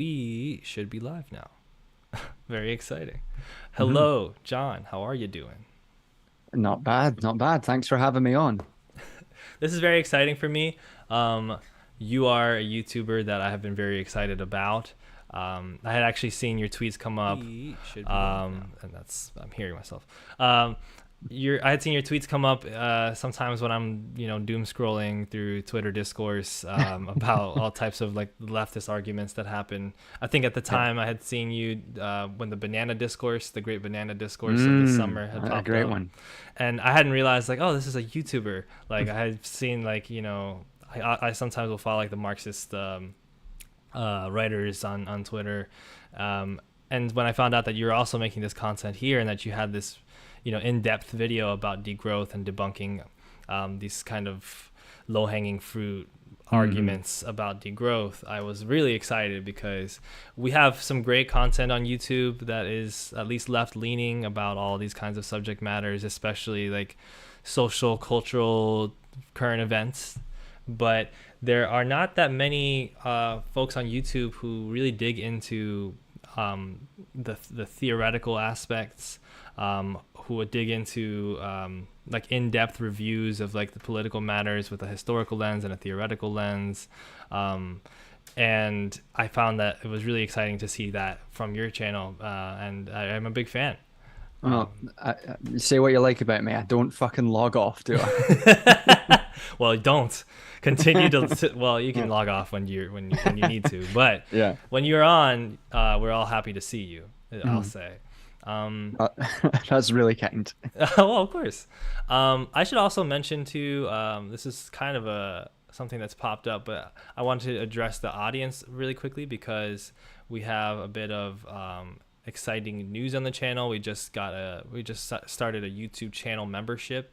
We should be live now. Very exciting. hmm Hello, John. How are you doing? Not bad, not bad. Thanks for having me on. This is very exciting for me. Um, you are a YouTuber that I have been very excited about. I had actually seen your tweets come up, We should be live now. and I'm hearing myself. Um, I had seen your tweets come up sometimes when I'm doom scrolling through Twitter discourse about all types of like leftist arguments that happen. I think at the Yeah. time I had seen you when the great banana discourse of the summer had A popped great up, one. and I hadn't realized like, oh, this is a YouTuber. Like I had seen like I sometimes will follow like the Marxist writers on Twitter, and when I found out that you were also making this content here and that you had this in-depth video about degrowth and debunking these kind of low-hanging fruit hmm arguments about degrowth, I was really excited because we have some great content on YouTube that is at least left-leaning about all these kinds of subject matters, especially like social, cultural, current events. But there are not that many folks on YouTube who really dig into the theoretical aspects, who would dig into like in-depth reviews of like the political matters with a historical lens and a theoretical lens. Um, and I found that it was really exciting to see that from your channel, and I'm a big fan. Well, say what you like about me. I don't fucking log off, do I? Well, don't continue to. Well, you can log off when you need to, but Yeah. when you're on, we're all happy to see you. I'll Mhm. say. Um, Uh, that's really kind. well, of course. I should also mention too. This is kind of a something that's popped up, but I wanted to address the audience really quickly because we have a bit of exciting news on the channel. We just started a YouTube channel membership,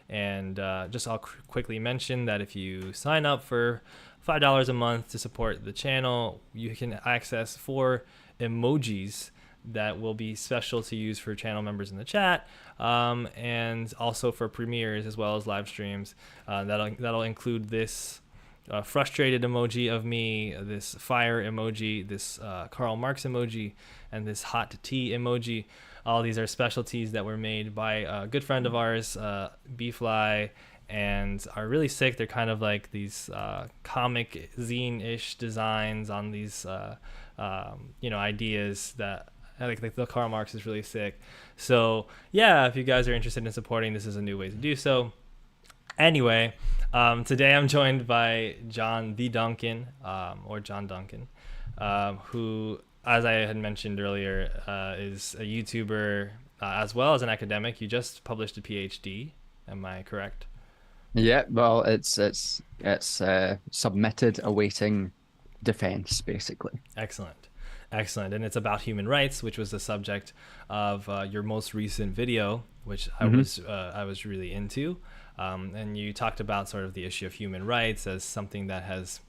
and just I'll quickly mention that if you sign up for $5 a month to support the channel, you can access 4 emojis that will be special to use for channel members in the chat, and also for premieres as well as live streams. That'll include this frustrated emoji of me, this fire emoji, this Karl Marx emoji, and this hot tea emoji. All these are specialties that were made by a good friend of ours, B-Fly, and are really sick. They're kind of like these comic zine-ish designs on these ideas that like the Karl Marx is really sick. So yeah, if you guys are interested in supporting, this is a new way to do so. Anyway, today I'm joined by John the Duncan, or John Duncan, who, as I had mentioned earlier, is a YouTuber as well as an academic. You just published a PhD. Am I correct? Yeah, well, it's submitted awaiting defense, basically. Excellent. Excellent. And it's about human rights, which was the subject of your most recent video, which hmm I was really into. And you talked about sort of the issue of human rights as something that has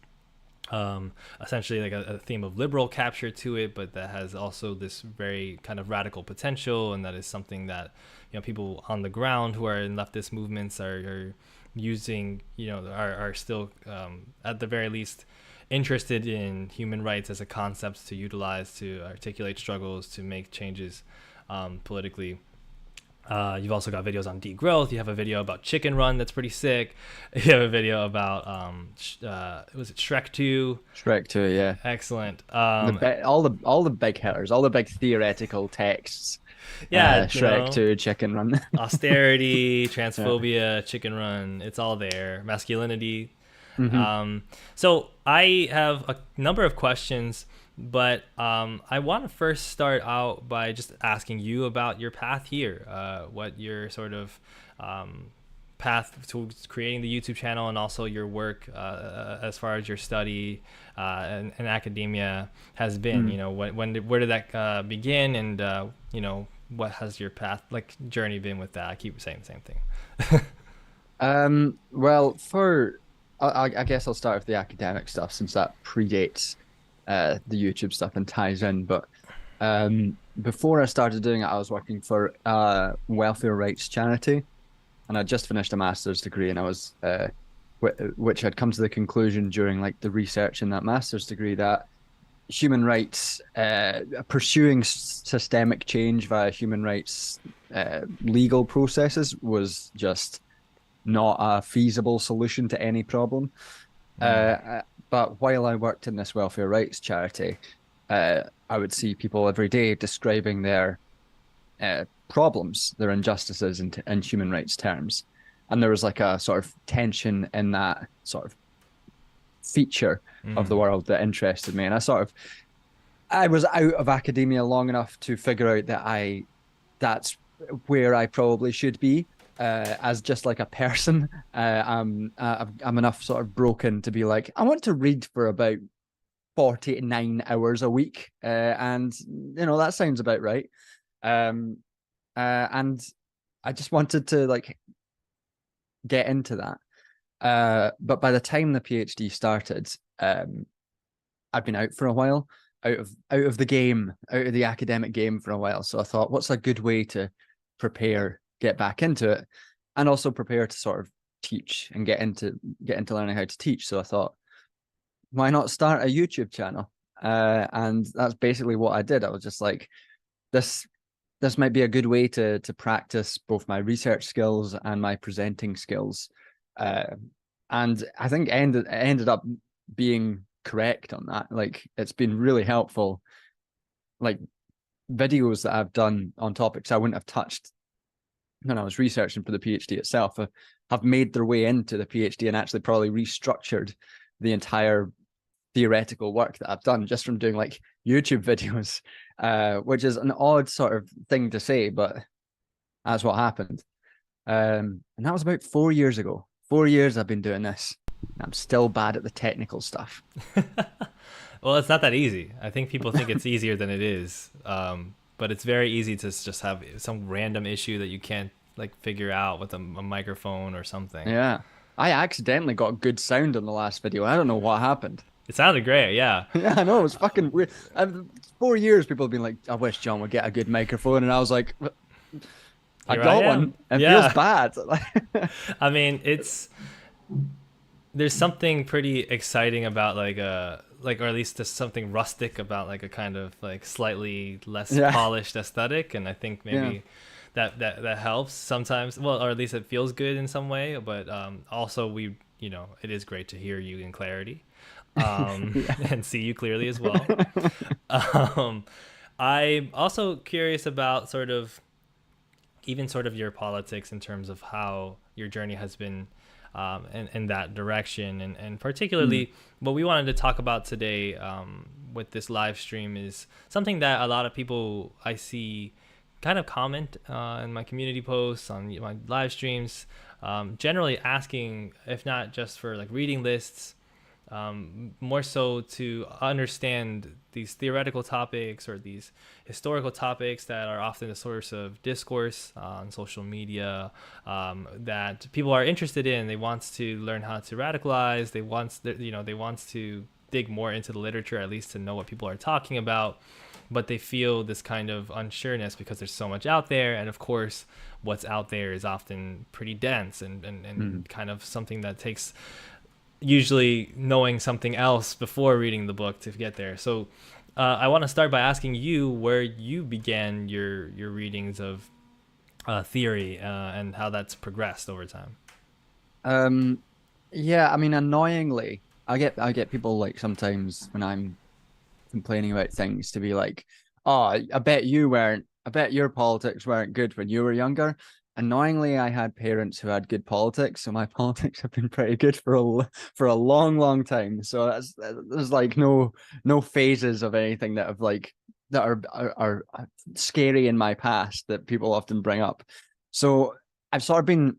essentially like a theme of liberal capture to it, but that has also this very kind of radical potential, and that is something that people on the ground who are in leftist movements are using, are still at the very least interested in human rights as a concept to utilize to articulate struggles to make changes politically. You've also got videos on degrowth. You have a video about Chicken Run that's pretty sick. You have a video about was it Shrek 2? Shrek 2, yeah. Excellent. All the big hitters, all the big theoretical texts. Yeah, Shrek 2, Chicken Run. austerity, Yeah. transphobia, Chicken Run. It's all there. Masculinity. hmm So I have a number of questions, but I want to first start out by just asking you about your path here, what your sort of path to creating the YouTube channel, and also your work as far as your study and academia has been. Where did that begin, and what has your path like journey been with that? I keep saying the same thing. Well, I guess I'll start with the academic stuff since that predates the YouTube stuff and ties in. But before I started doing it, I was working for a welfare rights charity, and I just finished a master's degree, and I was which had come to the conclusion during like the research in that master's degree that human rights, pursuing systemic change via human rights legal processes was just not a feasible solution to any problem. But while I worked in this welfare rights charity, I would see people every day describing their problems, their injustices in human rights terms. And there was like a sort of tension in that sort of feature of the world that interested me. And I was out of academia long enough to figure out that that's where I probably should be as just like a person. I'm enough sort of broken to be like, I want to read for about 49 hours a week. And, that sounds about right. Um, and I just wanted to like get into that. But by the time the PhD started, I'd been out for a while, out of the game, out of the academic game for a while. So I thought, what's a good way to prepare, get back into it, and also prepare to sort of teach and get into learning how to teach. So I thought, why not start a YouTube channel? And that's basically what I did. I was just like, this might be a good way to practice both my research skills and my presenting skills. And I think ended up being correct on that. Like, it's been really helpful. Like, videos that I've done on topics I wouldn't have touched when I was researching for the PhD itself have made their way into the PhD and actually probably restructured the entire theoretical work that I've done just from doing like YouTube videos, which is an odd sort of thing to say, but that's what happened. And that was about 4 years ago. 4 years I've been doing this. And I'm still bad at the technical stuff. Well, it's not that easy. I think people think it's easier than it is. But it's very easy to just have some random issue that you can't like figure out with a microphone or something. Yeah. I accidentally got good sound on the last video. I don't know what happened. It sounded great, yeah. Yeah, I know. It was fucking weird. 4 years, people have been like, I wish John would get a good microphone. And I was like, I Here I got am. one. It feels Yeah. bad. I mean, there's something pretty exciting about like or at least there's something rustic about like a kind of like slightly less Yeah. polished aesthetic, and I think Yeah. maybe that helps sometimes, well, or at least it feels good in some way, but also it is great to hear you in clarity, Yeah. and see you clearly as well. um I'm also curious about sort of even sort of your politics in terms of how your journey has been, in that direction. And Mm. particularly what we wanted to talk about today, with this live stream is something that a lot of people I see kind of comment in my community posts on my live streams, generally asking, if not just for like reading lists, more so to understand these theoretical topics or these historical topics that are often a source of discourse on social media, that people are interested in. They want to learn how to radicalize. They want to dig more into the literature, at least to know what people are talking about. But they feel this kind of unsureness because there's so much out there. And of course, what's out there is often pretty dense and Mm. kind of something that takes usually knowing something else before reading the book to get there. So I want to start by asking you where you began your readings of theory, and how that's progressed over time. Um, yeah, I mean, annoyingly, I get people like sometimes when I'm complaining about things to be like, "Oh, I bet your politics weren't good when you were younger." Annoyingly, I had parents who had good politics, so my politics have been pretty good for a long, long time. So there's like no phases of anything that have like that are scary in my past that people often bring up. So I've sort of been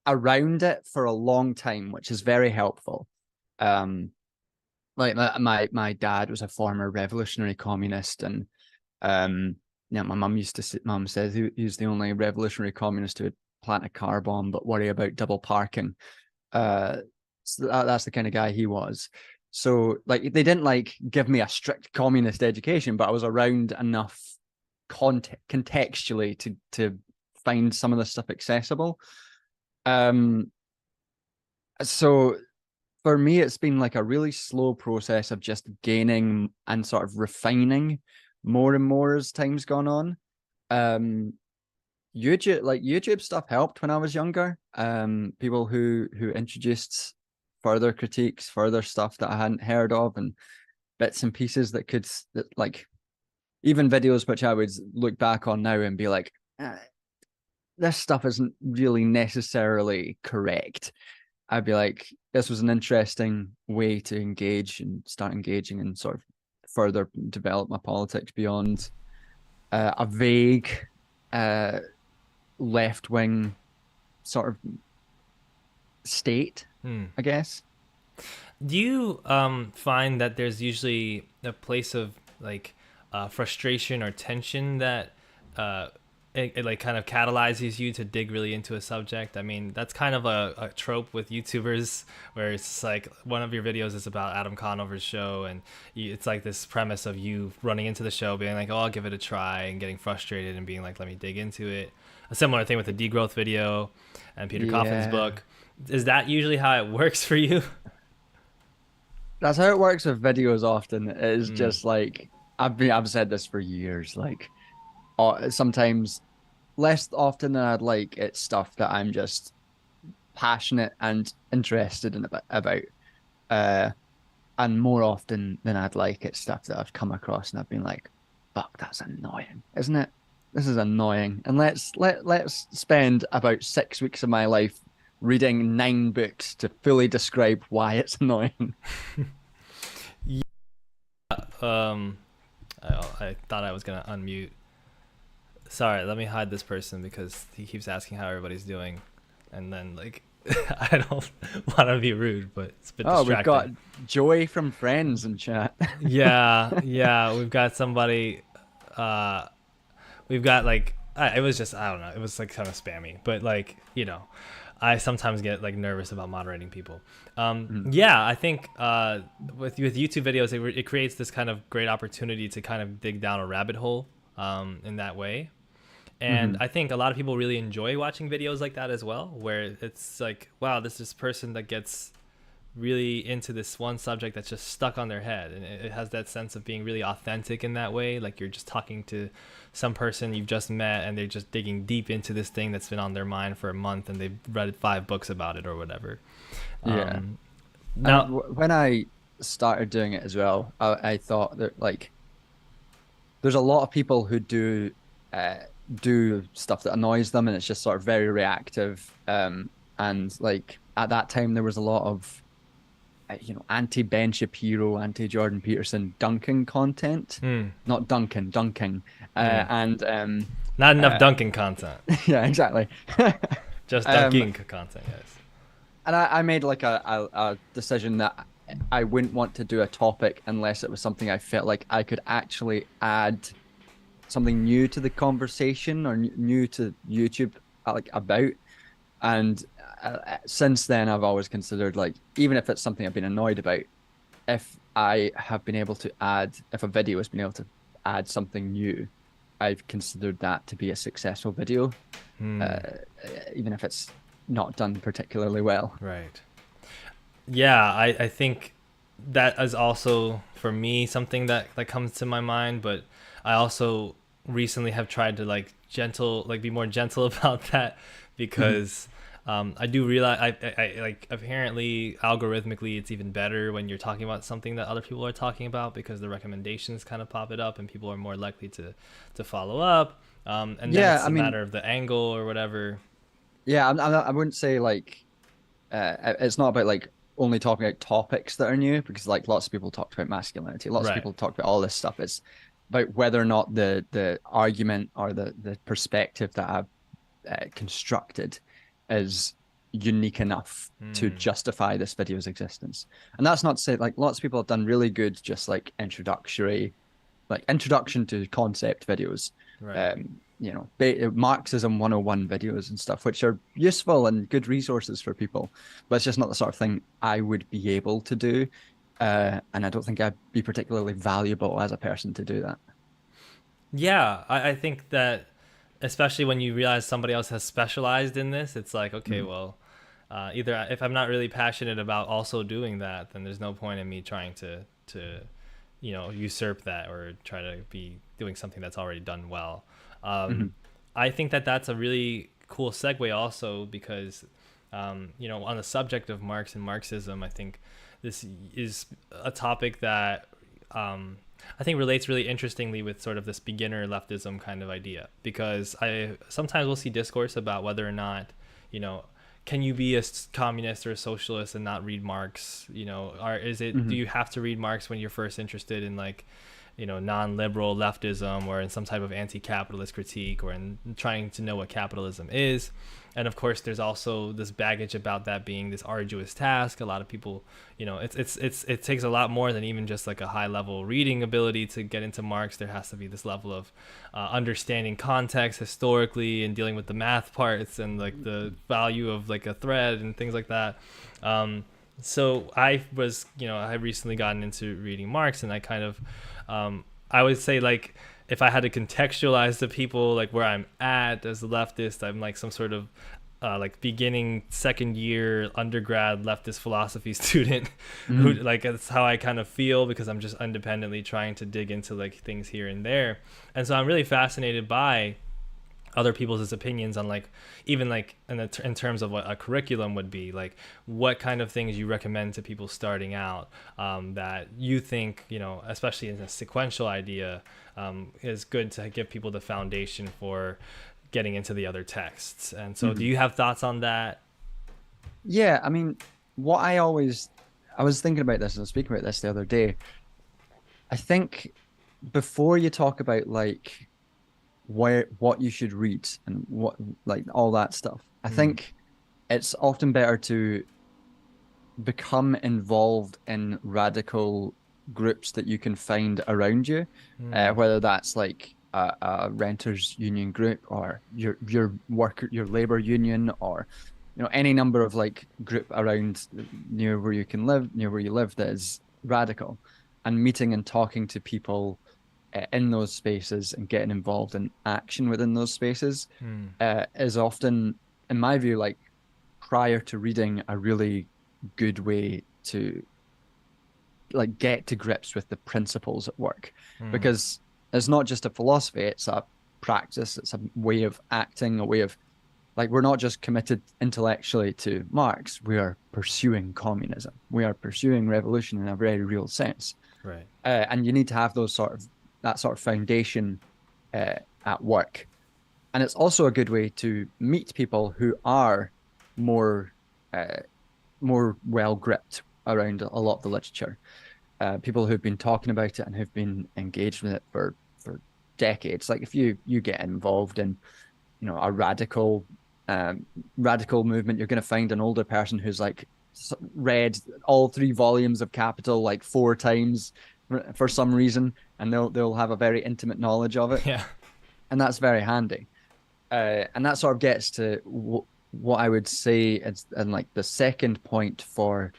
around it for a long time, which is very helpful. Um, like my dad was a former revolutionary communist, and um, yeah, my mum says he was the only revolutionary communist who would plant a car bomb but worry about double parking. Uh, so that's the kind of guy he was. So like they didn't like give me a strict communist education, but I was around enough contextually to find some of the stuff accessible. Um, so for me, it's been like a really slow process of just gaining and sort of refining more and more as time's gone on. Um, YouTube stuff helped when I was younger. People who introduced further critiques, further stuff that I hadn't heard of, and bits and pieces that like even videos which I would look back on now and be like, this stuff isn't really necessarily correct. I'd be like, this was an interesting way to engage and start engaging and sort of further develop my politics beyond a vague uh, left wing sort of state, Hmm. I guess. Do you find that there's usually a place of like frustration or tension that it like kind of catalyzes you to dig really into a subject? I mean, that's kind of a trope with YouTubers where it's like one of your videos is about Adam Conover's show, and it's like this premise of you running into the show, being like, "Oh, I'll give it a try," and getting frustrated and being like, "Let me dig into it." A similar thing with the Degrowth video and Peter Coffin's Yeah, book. Is that usually how it works for you? that's how it works with videos often. It's Mm. just like I've said this for years. Like sometimes less often than I'd like, it's stuff that I'm just passionate and interested in about. Uh, and more often than I'd like, it's stuff that I've come across and I've been like, "Fuck, that's annoying, isn't it? This is annoying." And let's spend about 6 weeks of my life reading 9 books to fully describe why it's annoying. Yeah. Um, I thought I was gonna unmute. Sorry, let me hide this person because he keeps asking how everybody's doing, and then like I don't want to be rude, but it's a bit Oh, we've got distracting. Joey from Friends in chat. Yeah, yeah, we've got somebody. Uh, we've got like it was just I don't know. It was like kind of spammy, but like I sometimes get like nervous about moderating people. Mm, Yeah, I think with YouTube videos, it creates this kind of great opportunity to kind of dig down a rabbit hole in that way. And mhm. I think a lot of people really enjoy watching videos like that as well, where it's like, wow, this person that gets really into this one subject that's just stuck on their head, and it has that sense of being really authentic in that way, like you're just talking to some person you've just met and they're just digging deep into this thing that's been on their mind for a month and they've read 5 books about it or whatever. Yeah. um And now when I started doing it as well, I thought that like there's a lot of people who uh, do stuff that annoys them, and it's just sort of very reactive. And like at that time, there was a lot of anti Ben Shapiro, anti Jordan Peterson dunking content, hmm, not Duncan, dunking, hmm. and Not enough uh, dunking content, yeah, exactly. just um, dunking content, guys. and I made like a decision that I wouldn't want to do a topic unless it was something I felt like I could actually add something new to the conversation or new to YouTube, like about. And since then, I've always considered like even if it's something I've been annoyed about, if I have been able to add, if a video has been able to add something new, I've considered that to be a successful video, Hmm. uh, even if it's not done particularly well. Right. Yeah, I think that is also for me something that comes to my mind, but I also recently have tried to like be more gentle about that Mhm. because I do realize I like apparently algorithmically it's even better when you're talking about something that other people are talking about because the recommendations kind of pop it up and people are more likely to follow up, and then Yeah, it's I a mean, matter of the angle or whatever. yeah, I wouldn't say like it's not about like only talking about topics that are new because like lots of people talked about masculinity, lots of Right. people talked about all this stuff. It's about whether or not the argument or the perspective that I've constructed is unique enough to Hmm. justify this video's existence. And that's not to say like lots of people have done really good, just like introduction to concept videos, Right. Marxism 101 videos and stuff, which are useful and good resources for people. But it's just not the sort of thing I would be able to do. And I don't think I'd be particularly valuable as a person to do that. Yeah, I think that especially when you realize somebody else has specialized in this, it's like, okay, Mm. well, either if I'm not really passionate about also doing that, then there's no point in me trying to usurp that or try to be doing something that's already done well. Mhm. I think that that's a really cool segue also because on the subject of Marx and Marxism, I think this is a topic that I think relates really interestingly with sort of this beginner leftism kind of idea, because I sometimes will see discourse about whether or not, you know, can you be a communist or a socialist and not read Marx? Or do Mhm. you have to read Marx when you're first interested in like, non-liberal leftism or in some type of anti-capitalist critique or in trying to know what capitalism is? And of course, there's also this baggage about that being this arduous task. A lot of people, it takes a lot more than even just like a high level reading ability to get into Marx. There has to be this level of understanding context historically and dealing with the math parts and like the value of like a thread and things like that. So I recently gotten into reading Marx, and I kind of, I would say like, if I had to contextualize the people like where I'm at as a leftist, I'm like some sort of like beginning second year undergrad leftist philosophy student who Mhm. like that's how I kind of feel, because I'm just independently trying to dig into like things here and there. And so I'm really fascinated by other people's opinions on like, even like in terms of what a curriculum would be, like what kind of things you recommend to people starting out, that you think, especially in a sequential idea, is good to give people the foundation for getting into the other texts. And so do Mhm. you have thoughts on that? Yeah, I mean, what I was thinking about this and I was speaking about this the other day. I think before you talk about like what you should read and what like all that stuff, I Hmm. think it's often better to become involved in radical groups that you can find around you, Hmm. whether that's like a renters union group or your labor union, or any number of like group around near where you live that is radical, and meeting and talking to people in those spaces and getting involved in action within those spaces Hmm. is often, in my view, like prior to reading, a really good way to like get to grips with the principles at work, Hmm. because it's not just a philosophy, it's a practice, it's a way of acting, a way of like, we're not just committed intellectually to Marx, we are pursuing communism, we are pursuing revolution in a very real sense. Right. And you need to have that sort of foundation at work. And it's also a good way to meet people who are more uh, more well gripped around a lot of the literature. People who've been talking about it and who've been engaged with it for decades. Like if you get involved in a um, radical movement, you're going to find an older person who's like read all three volumes of Capital like four times for some reason, and they'll have a very intimate knowledge of it, Yeah. and that's very handy. And that sort of gets to what I would say is, and like the second point for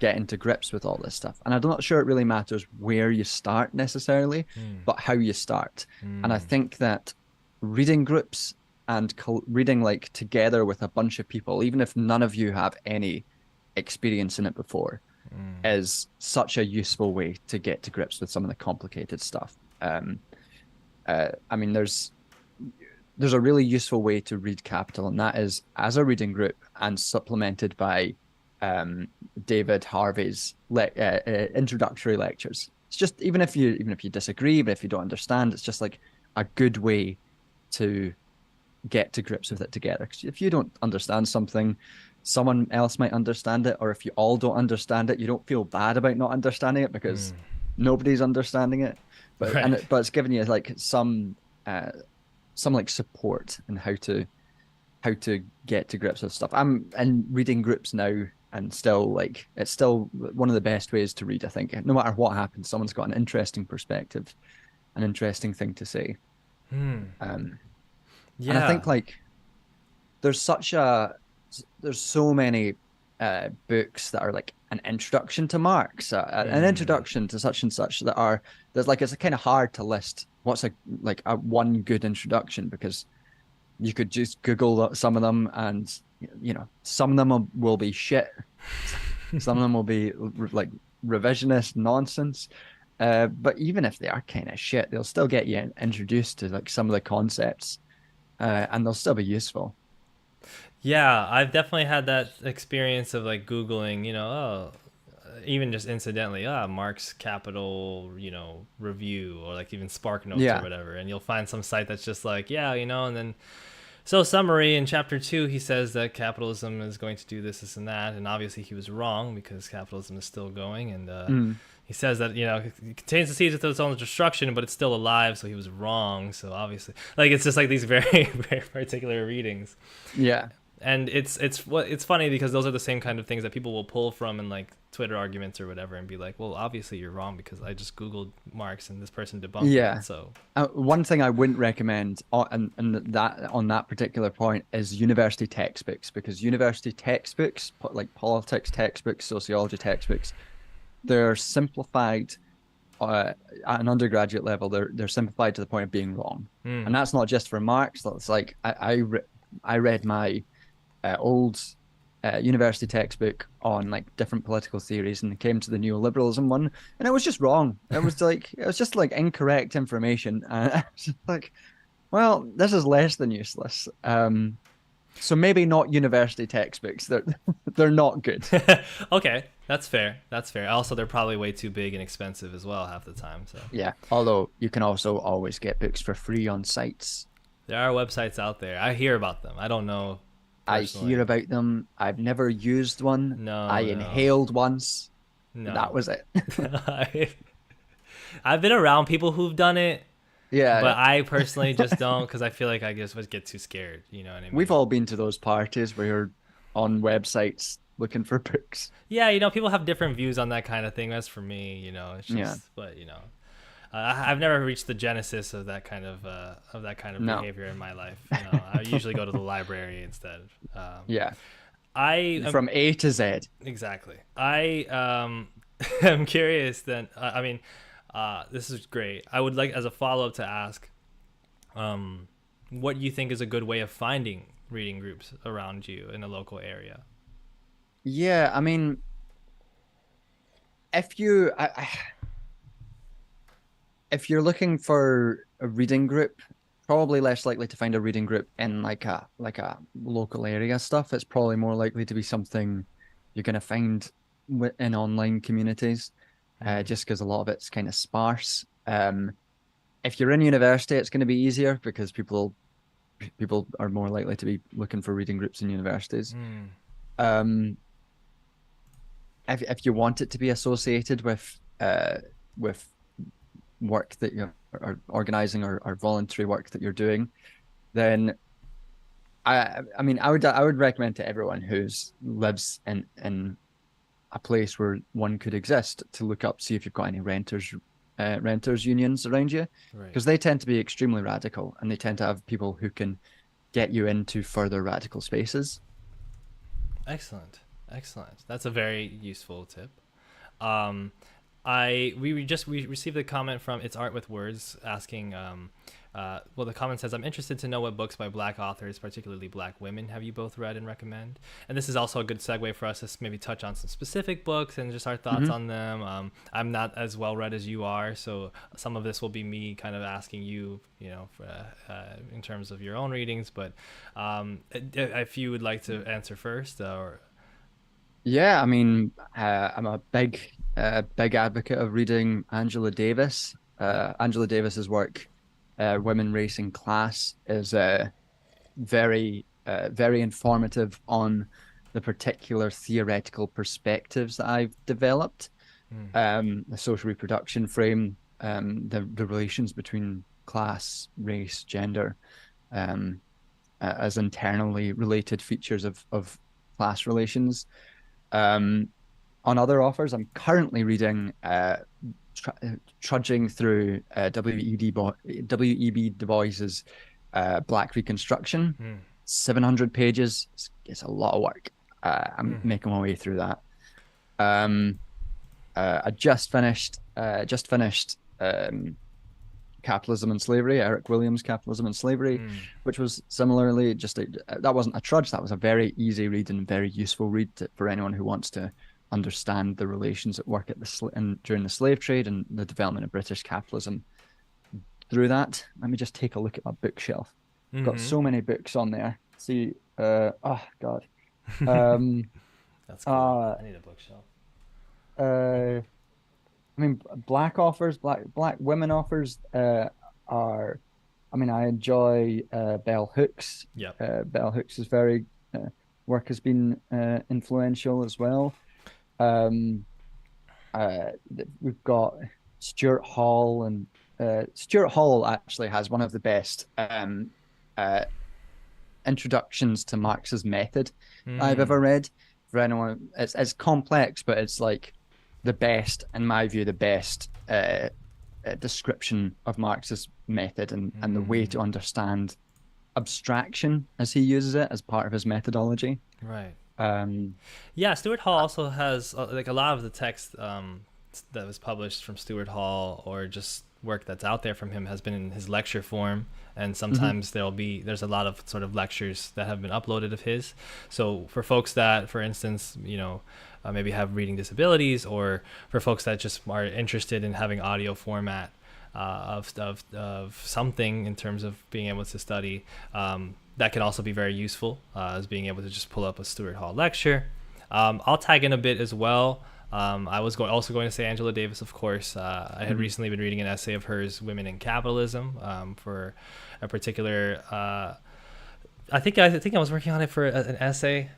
getting to grips with all this stuff. And I'm not sure it really matters where you start necessarily, Hmm. but how you start. And I Hmm. think that reading groups and reading like together with a bunch of people, even if none of you have any experience in it before, Hmm. is such a useful way to get to grips with some of the complicated stuff. I mean, there's a really useful way to read Capital, and that is as a reading group and supplemented by um, David Harvey's introductory lectures. It's just, even if you disagree, even if you don't understand, it's just like a good way to get to grips with it together. Because if you don't understand something, someone else might understand it, or if you all don't understand it, you don't feel bad about not understanding it because Hmm. nobody's understanding it. Right. But it's giving you like uh, some like support and how to get to grips with stuff. I'm in reading groups now, and still like it's still one of the best ways to read. I think no matter what happens, someone's got an interesting perspective, an interesting thing to say. Hmm. Um, and I Yeah. think like there's such a there's so many books that are like an introduction to Marx, an Hmm. introduction to such and such, that are there's like it's kind of hard to list what's a one good introduction, because you could just Google some of them and some of them will be shit. Some of them will be like revisionist nonsense. But even if they are kind of shit, they'll still get you introduced to like some of the concepts, and they'll still be useful. Yeah, I've definitely had that experience of like Googling, even just incidentally, Marx Capital, review, or like even Spark Notes or Yeah, whatever. And you'll find some site that's just like, yeah, and then so summary in chapter 2, he says that capitalism is going to do this, this, and that. And obviously he was wrong because capitalism is still going. And mm, he says that, it contains the seeds of its own destruction, but it's still alive. So he was wrong. So obviously, like, it's just like these very, very particular readings. yeah, And it's funny because those are the same kind of things that people will pull from in like Twitter arguments or whatever and be like, well, obviously you're wrong because I just Googled Marx and this person debunked yeah. it. So One thing I wouldn't recommend and that on that particular point is university textbooks, because university textbooks, like politics textbooks, sociology textbooks, they're simplified at an undergraduate level. They're simplified to the point of being wrong, and that's not just for Marx. That's like I read my old university textbook on like different political theories, and came to the neoliberalism one, and it was just wrong. It was just like incorrect information, and I was just like, well, this is less than useless. So maybe not university textbooks. They're not good. okay, that's fair. That's fair. Also, they're probably way too big and expensive as well half the time. So Yeah. Although you can also always get books for free on sites. there are websites out there. I hear about them. I don't know I hear personally. about them. I've never used one. I No, no, inhaled once. That no. was it. I've been around people who've done it, Yeah. but I personally just don't because I feel like I just would get too scared. You know what I We've mean? all been to those parties where you're on websites looking for books. Yeah, people have different views on that kind of thing. As for me, it's Yeah. just, but I've never reached the genesis of that kind of No. behavior in my life. I usually go to the library instead. Yeah. I am, From A to Z. exactly. I am curious. Then I mean, this is great. I would like as a follow up to ask, what you think is a good way of finding reading groups around you in a local area. Yeah, I mean, if you if you're looking for a reading group, probably less likely to find a reading group in like a local area stuff. It's probably more likely to be something you're gonna find in online communities, Hmm. just because a lot of it's kind of sparse. If you're in university, it's going to be easier because people are more likely to be looking for reading groups in universities. Hmm. Um, if you want it to be associated with work that you're or organizing, or voluntary work that you're doing, then I mean I would recommend to everyone who's lives in a place where one could exist to look up, see if you've got any renters unions around you, Right. because they tend to be extremely radical, and they tend to have people who can get you into further radical spaces. Excellent. Excellent. That's a very useful tip. Um, we received a comment from It's Art with Words asking, well, the comment says, I'm interested to know what books by Black authors, particularly Black women, have you both read and recommend? And this is also a good segue for us to maybe touch on some specific books and just our thoughts Mm-hmm. on them. I'm not as well read as you are, so some of this will be me kind of asking you, for, in terms of your own readings. But if you would like to answer first, or Yeah, I mean, I'm a big advocate of reading Angela Davis. yep. Angela Davis's work, Women, Race, and Class, is very informative on the particular theoretical perspectives that I've developed. Mm, The social reproduction frame, the relations between class, race, gender, um, as internally related features of class relations. Um, on other offers, I'm currently reading, trudging through W.E.B. Du Bois's Black Reconstruction, mm, 700 pages. It's a lot of work. I'm mm. making my way through that. Um, I just finished Capitalism and Slavery, Eric Williams' Capitalism and Slavery, Mm. which was similarly that wasn't a trudge. That was a very easy read and very useful read for anyone who wants to understand the relations at work during the slave trade and the development of British capitalism. Through that, let me just take a look at my bookshelf. I've got Mm-hmm. so many books on there. See, oh God, um, That's cool. uh, I need a bookshelf. uh, I mean, black women authors are. I mean, I enjoy Bell Hooks. Yep. Bell Hooks is very work has been influential as well. Um, we've got Stuart Hall, and Stuart Hall actually has one of the best uh, introductions to Marx's method I've ever Mm. read. For anyone, it's complex, but it's like the best, in my view, the best description of Marx's method and the way Mm. to understand abstraction as he uses it as part of his methodology. Right. Um, Yeah, Stuart Hall also has like a lot of the text that was published from Stuart Hall, or just work that's out there from him, has been in his lecture form, and mhm, sometimes there's a lot of sort of lectures that have been uploaded of his. So for folks that, for instance, maybe have reading disabilities, or for folks that just are interested in having audio format of something in terms of being able to study, that can also be very useful, as being able to just pull up a Stuart Hall lecture. I'll tag in a bit as well. I was also going to say Angela Davis, of course. I had mhm. recently been reading an essay of hers, Women in Capitalism, for a particular. I think I was working on it for an essay,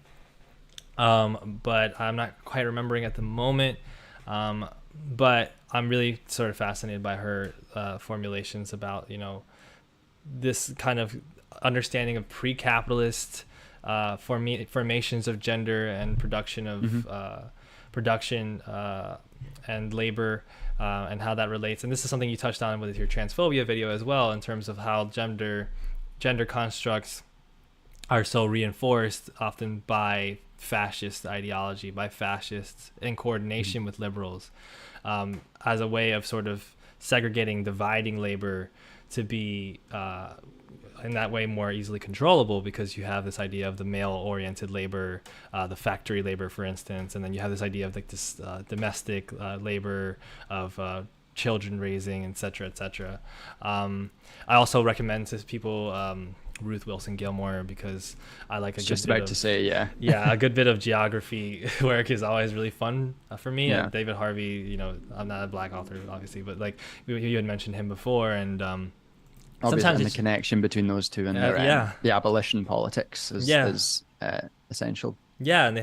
but I'm not quite remembering at the moment. But I'm really sort of fascinated by her formulations about this kind of understanding of pre-capitalist formations of gender and production of production and labor, and how that relates. And this is something you touched on with your transphobia video as well, in terms of how gender constructs are so reinforced often by fascist ideology, by fascists in Mhm. coordination with liberals, as a way of sort of segregating, dividing labor to be in that way more easily controllable, because you have this idea of the male-oriented labor, the factory labor, for instance, and then you have this idea of like this domestic labor of children raising, etc., etc. I also recommend to people Ruth Wilson Gilmore, because I like a It's good just bit about to of say, yeah, a good bit of geography work is always really fun for me. yeah. David Harvey, I'm not a black author obviously, but like you had mentioned him before, and Obviously, sometimes and the it's connection between those two and their yeah, the abolition politics is yeah, essential. yeah, and they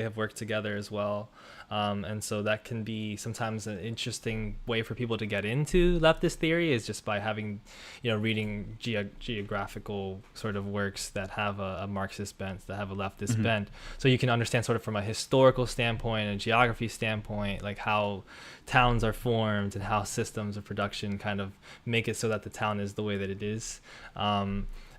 have worked together as well, and so that can be sometimes an interesting way for people to get into leftist theory, is just by having reading geographical sort of works that have a Marxist bent, that have a leftist Mhm. bent, so you can understand sort of from a historical standpoint and geography standpoint, like how towns are formed and how systems of production kind of make it so that the town is the way that it is.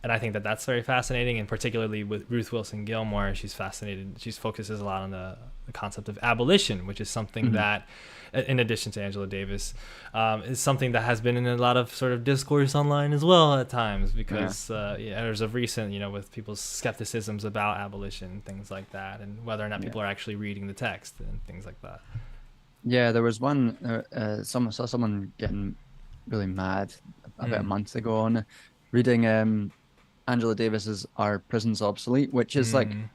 And I think that that's very fascinating, and particularly with Ruth Wilson Gilmore, she's fascinated. She focuses a lot on the concept of abolition, which is something Mhm. that, in addition to Angela Davis, is something that has been in a lot of sort of discourse online as well at times, Yeah. because as of recent, with people's skepticisms about abolition and things like that, and whether or not Yeah. people are actually reading the text and things like that. Yeah, there was one. Someone saw someone getting really mad about a Mm. month ago on reading Angela Davis's "Are Prisons Obsolete," which is like Mm.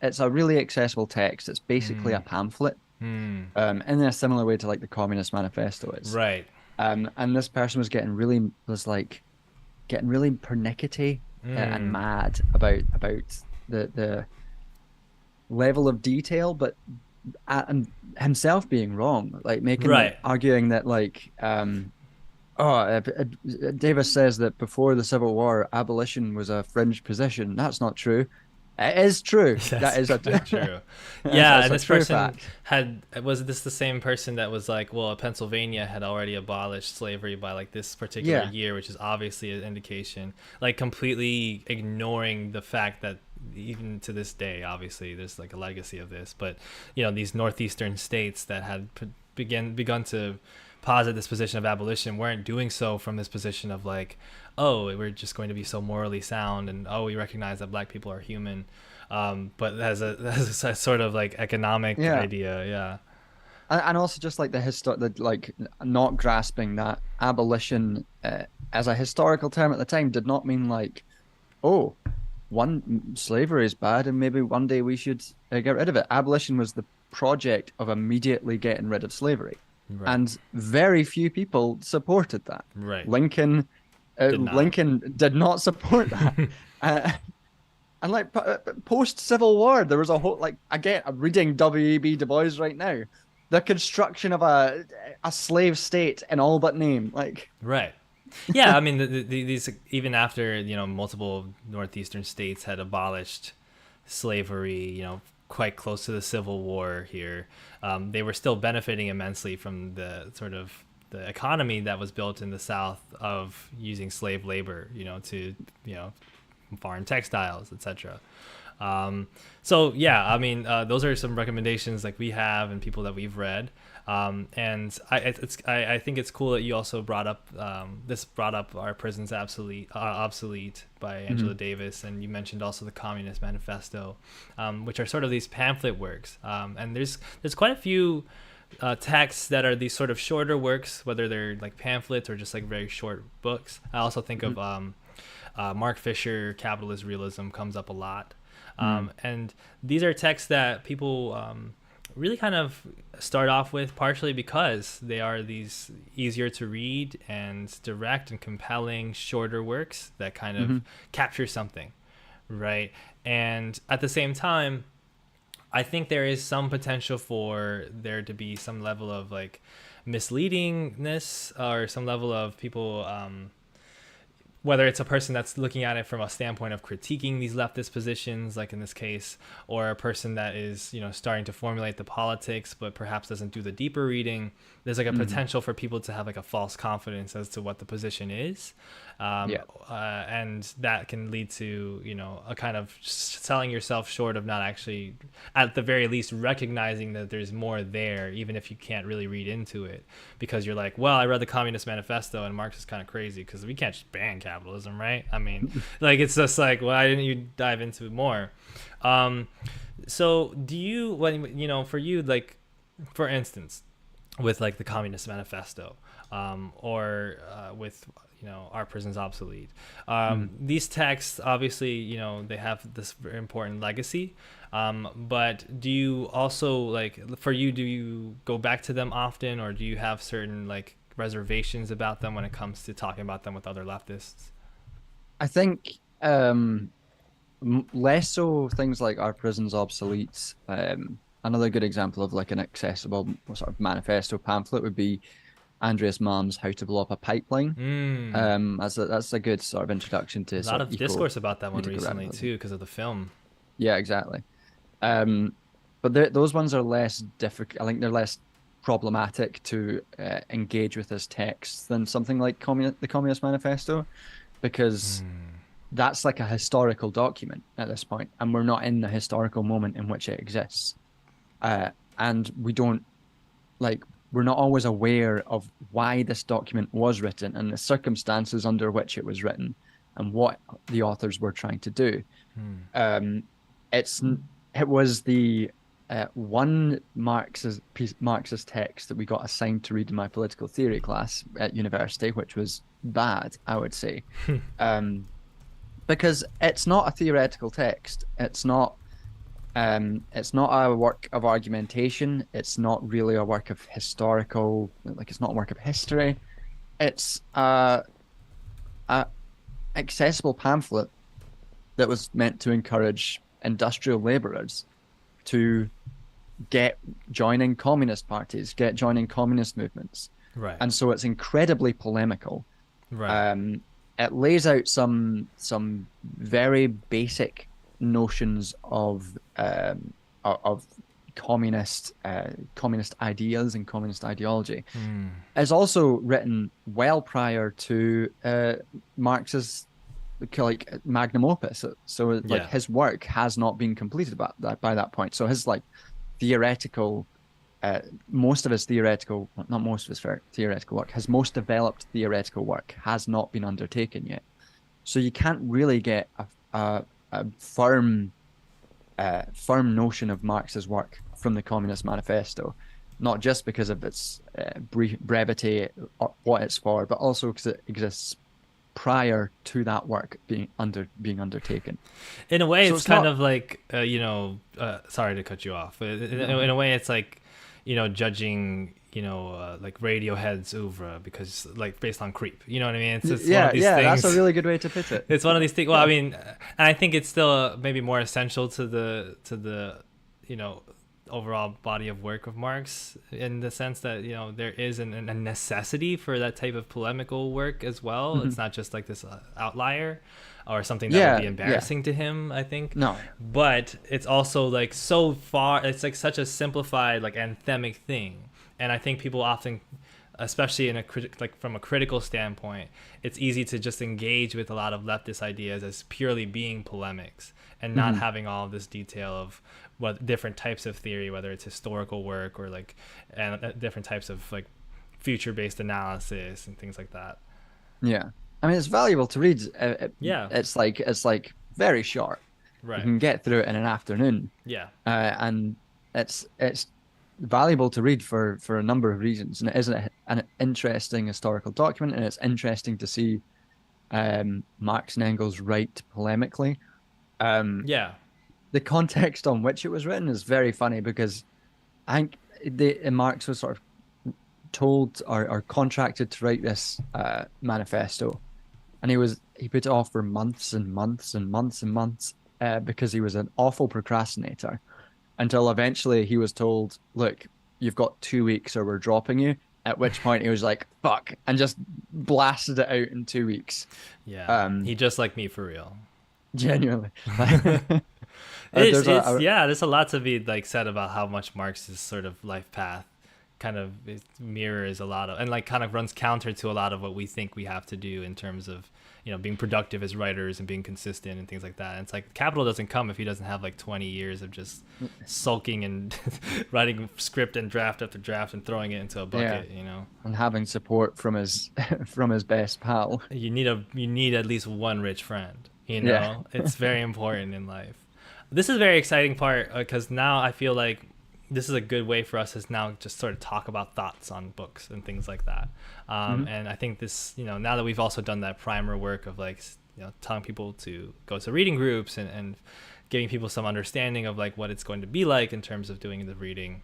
it's a really accessible text. It's basically a Mm. pamphlet, Mm. in a similar way to like the Communist Manifesto is. Right. And this person was like getting really pernickety and Mm. mad about the level of detail, but and himself being wrong, like Right. arguing that Davis says that before the Civil War, abolition was a fringe position. That's not true. It is true. That's That is a quite true. Yeah, that's and a this true person fact. was this the same person that was like, well, Pennsylvania had already abolished slavery by like this particular Yeah, year, which is obviously an indication, like completely ignoring the fact that even to this day, obviously there's like a legacy of this, but these northeastern states that had begun to posit this position of abolition weren't doing so from this position of like, oh, we're just going to be so morally sound, and oh, we recognize that black people are human, but as a sort of like economic Yeah. idea. Yeah. And also just like the like not grasping that abolition as a historical term at the time did not mean like, oh, one slavery is bad and maybe one day we should get rid of it. Abolition was the project of immediately getting rid of slavery, Right. and very few people supported that. Right. Did not. Lincoln did not support that. Uh, and like post Civil War, there was a whole like again, I'm reading W.E.B. Du Bois right now. The construction of a slave state in all but name, like Right. Yeah, I mean, these, even after, multiple northeastern states had abolished slavery, quite close to the Civil War here, they were still benefiting immensely from the sort of the economy that was built in the South of using slave labor, to, foreign textiles, etc. So yeah, I mean, those are some recommendations like we have and people that we've read. And I think it's cool that you also brought up Our Prison's Obsolete by Angela Davis, and you mentioned also the Communist Manifesto, which are sort of these pamphlet works. And there's quite a few texts that are these sort of shorter works, whether they're like pamphlets or just like very short books. I also think of Mark Fisher, Capitalist Realism comes up a lot. And these are texts that people really kind of start off with, partially because they are these easier to read and direct and compelling shorter works that kind of capture something, right? And at the same time, I think there is some potential for there to be some level of like misleadingness or some level of people whether it's a person that's looking at it from a standpoint of critiquing these leftist positions, like in this case, or a person that is, starting to formulate the politics, but perhaps doesn't do the deeper reading, there's like a potential for people to have like a false confidence as to what the position is. And that can lead to, a kind of selling yourself short of not actually, at the very least, recognizing that there's more there, even if you can't really read into it, because you're like, well, I read the Communist Manifesto and Marx is kind of crazy because we can't just ban capitalism, right? I mean, like, it's just like, why didn't you dive into it more? So do you, for you, like, for instance, with like the Communist Manifesto, or with Our Prison's Obsolete, these texts obviously they have this very important legacy, but do you also, like, for you, do you go back to them often, or do you have certain like reservations about them when it comes to talking about them with other leftists? I think less so things like Our Prison's Obsolete. Another good example of like an accessible sort of manifesto pamphlet would be Andreas Malm's How to Blow Up a Pipeline. That's a good sort of introduction to A lot of discourse about that one recently radicalism. too, because of the film. Yeah, exactly. But those ones are less difficult. I think they're less problematic to engage with as texts than something like the Communist Manifesto, because that's like a historical document at this point, and we're not in the historical moment in which it exists. And we don't, like, we're not always aware of why this document was written and the circumstances under which it was written and what the authors were trying to do. It was the one Marxist text that we got assigned to read in my political theory class at university, which was bad, I would say, because it's not a theoretical text. It's not a work of argumentation. It's not really a work of historical, like, it's not a work of history. It's a accessible pamphlet that was meant to encourage industrial laborers to joining communist parties, joining communist movements. Right. And so it's incredibly polemical. Right. It lays out some very basic notions of communist ideas and communist ideology. It's also written well prior to Marx's like magnum opus, so his work has not been completed by that point. So his like theoretical most of his theoretical, well, not most of his theoretical work, his most developed theoretical work has not been undertaken yet. So you can't really get a firm notion of Marx's work from the Communist Manifesto, not just because of its brevity, what it's for, but also because it exists prior to that work being undertaken. In a way, So it's it's kind not. of like sorry to cut you off, but No. in a way, it's like judging like Radiohead's oeuvre because like based on Creep. You know what I mean? It's one of Yeah, these yeah, that's a things. really good way to put it. It's one of these things. Well, I mean, and I think it's still maybe more essential to the you know overall body of work of Marx in the sense that there is a necessity for that type of polemical work as well. It's Mhm. not just like this outlier or something that would be Yeah, yeah. embarrassing to him, I think. No. But it's also like so far, it's like such a simplified like anthemic thing, and I think people often, especially in like from a critical standpoint, it's easy to just engage with a lot of leftist ideas as purely being polemics and not Mhm. having all this detail of what different types of theory, whether it's historical work or like and different types of like future-based analysis and things like that. Yeah. I mean, it's valuable to read. Yeah, It's like very short. You right. can get through it in an afternoon, Yeah. and it's valuable to read for a number of reasons. And it is an interesting historical document, and it's interesting to see Marx and Engels write polemically. Um, Yeah. the context on which it was written is very funny because I think Marx was sort of told or contracted to write this manifesto, and he put it off for months and months and months and months because he was an awful procrastinator until eventually he was told, "Look, you've got 2 weeks or we're dropping you." At which point he was like, "Fuck," and just blasted it out in 2 weeks. Yeah. Um, He just like me for real. Genuinely, It's there's it's yeah, there's a lot to be like said about how much Marx's sort of life path kind of it mirrors a lot of and like kind of runs counter to a lot of what we think we have to do in terms of being productive as writers and being consistent and things like that. And it's like capital doesn't come if he doesn't have like 20 years of just sulking and writing script and draft after draft and throwing it into a yeah, bucket. and having support from his from his best pal. You need at least one rich friend. Yeah. It's very important in life. This is a very exciting part because now I feel like this is a good way for us to now just sort of talk about thoughts on books and things like that. Mhm. And I think this, now that we've also done that primer work of like, telling people to go to reading groups and giving people some understanding of like what it's going to be like in terms of doing the reading.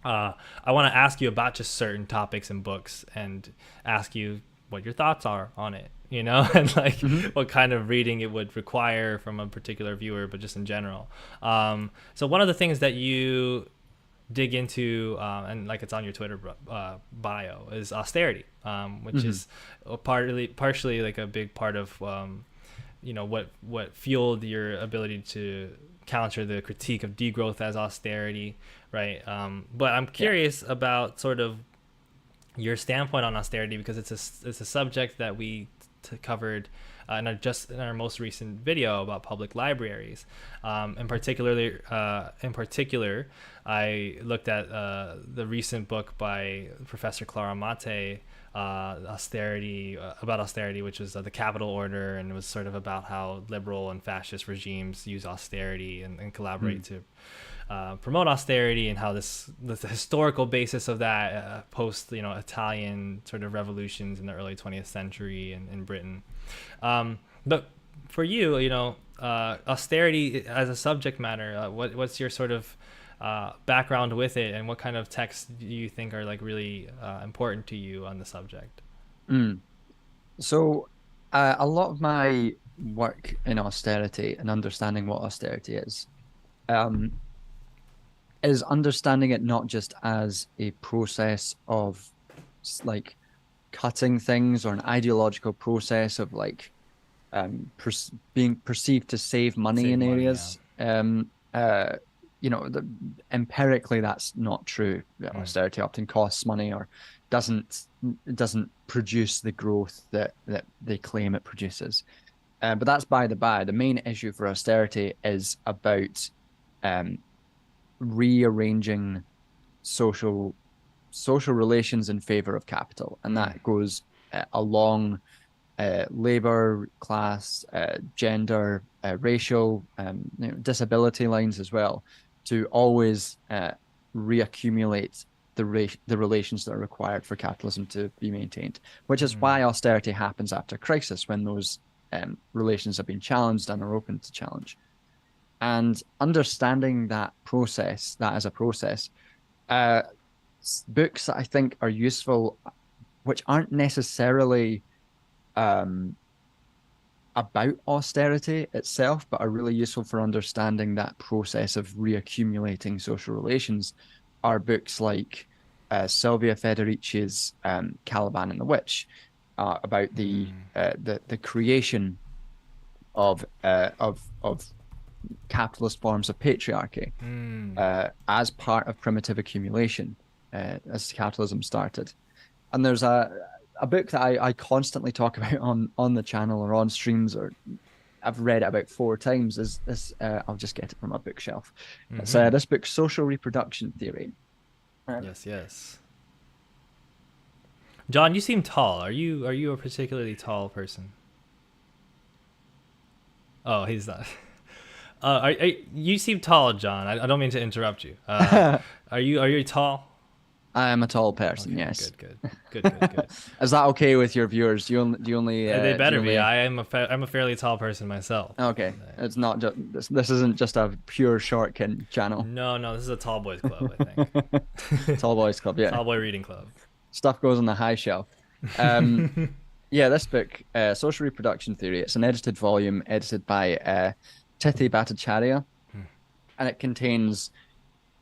I want to ask you about just certain topics and books and ask you what your thoughts are on it, and like Mhm. what kind of reading it would require from a particular viewer, but just in general. So one of the things that you dig into, and like it's on your Twitter bio, is austerity, which Mhm. is partially like a big part of what fueled your ability to counter the critique of degrowth as austerity, right? But I'm Yeah. curious about sort of your standpoint on austerity because it's a subject that we covered in our most recent video about public libraries. In particular, I looked at the recent book by Professor Clara Mate, about austerity, which was the Capital Order, and it was sort of about how liberal and fascist regimes use austerity and collaborate Mm. to promote austerity, and how the historical basis of that post Italian sort of revolutions in the early 20th century in Britain. But for you, austerity as a subject matter, what's your sort of background with it, and what kind of texts do you think are like really important to you on the subject? Mm. So, a lot of my work in austerity and understanding what austerity um, is understanding it not just as a process of like cutting things or an ideological process of like being perceived to save money Save in money, yeah. areas. Empirically, that's not true. Mm. Austerity often costs money or doesn't doesn't produce the growth that they claim it produces. But that's by the by. The main issue for austerity is about um, rearranging social relations in favor of capital, and Mm. that goes along labor, class, gender, racial, disability lines as well, to always reaccumulate the relations that are required for capitalism to be maintained, which is Mm. why austerity happens after crisis, when those relations have been challenged and are open to challenge. And understanding that process, that as a process, uh, books that I think are useful, which aren't necessarily um, about austerity itself, but are really useful for understanding that process of reaccumulating social relations, are books like Sylvia Federici's Caliban and the Witch, about Mm. the creation of capitalist forms of patriarchy Mm. as part of primitive accumulation as capitalism started. And there's a book that I constantly talk about on the channel or on streams, or I've read it about 4 times. Is this? I'll just get it from my bookshelf. It's Mm-hmm. this book, Social Reproduction Theory. Yes, yes. John, you seem tall. Are you a particularly tall person? Oh, he's not. You seem tall, John. I don't mean to interrupt you. Are you tall? I am a tall person. Okay, Yes. good, good, good, good, good. Is that okay with your viewers? They Do you better be. only? I'm a fairly tall person myself. Okay, it's not just this isn't just a pure shortkin channel. No, no, this is a tall boys club. I think. Tall Boys Club, yeah. Tall boy reading club. Stuff goes on the high shelf. Um, yeah, this book, Social Reproduction Theory, it's an edited volume edited by Tithi Bhattacharya, and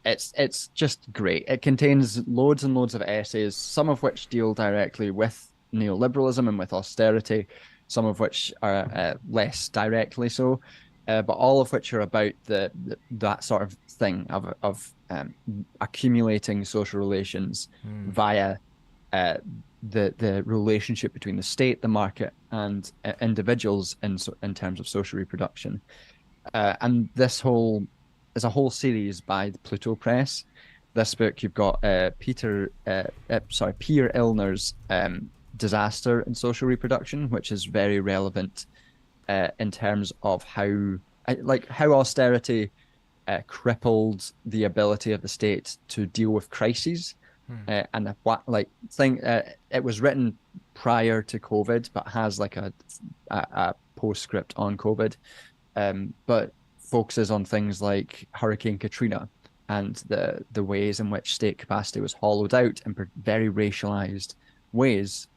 it's just great. It contains loads and loads of essays, some of which deal directly with neoliberalism and with austerity, some of which are less directly so, but all of which are about that sort of thing of accumulating social relations via the relationship between the state, the market, and individuals in terms of social reproduction. And this whole is a whole series by the Pluto Press. This book, you've got Pierre Illner's Disaster in Social Reproduction, which is very relevant in terms of how austerity crippled the ability of the state to deal with crises. And what thing it was written prior to COVID, but has like a postscript on COVID, but focuses on things like Hurricane Katrina and the ways in which state capacity was hollowed out in very racialized ways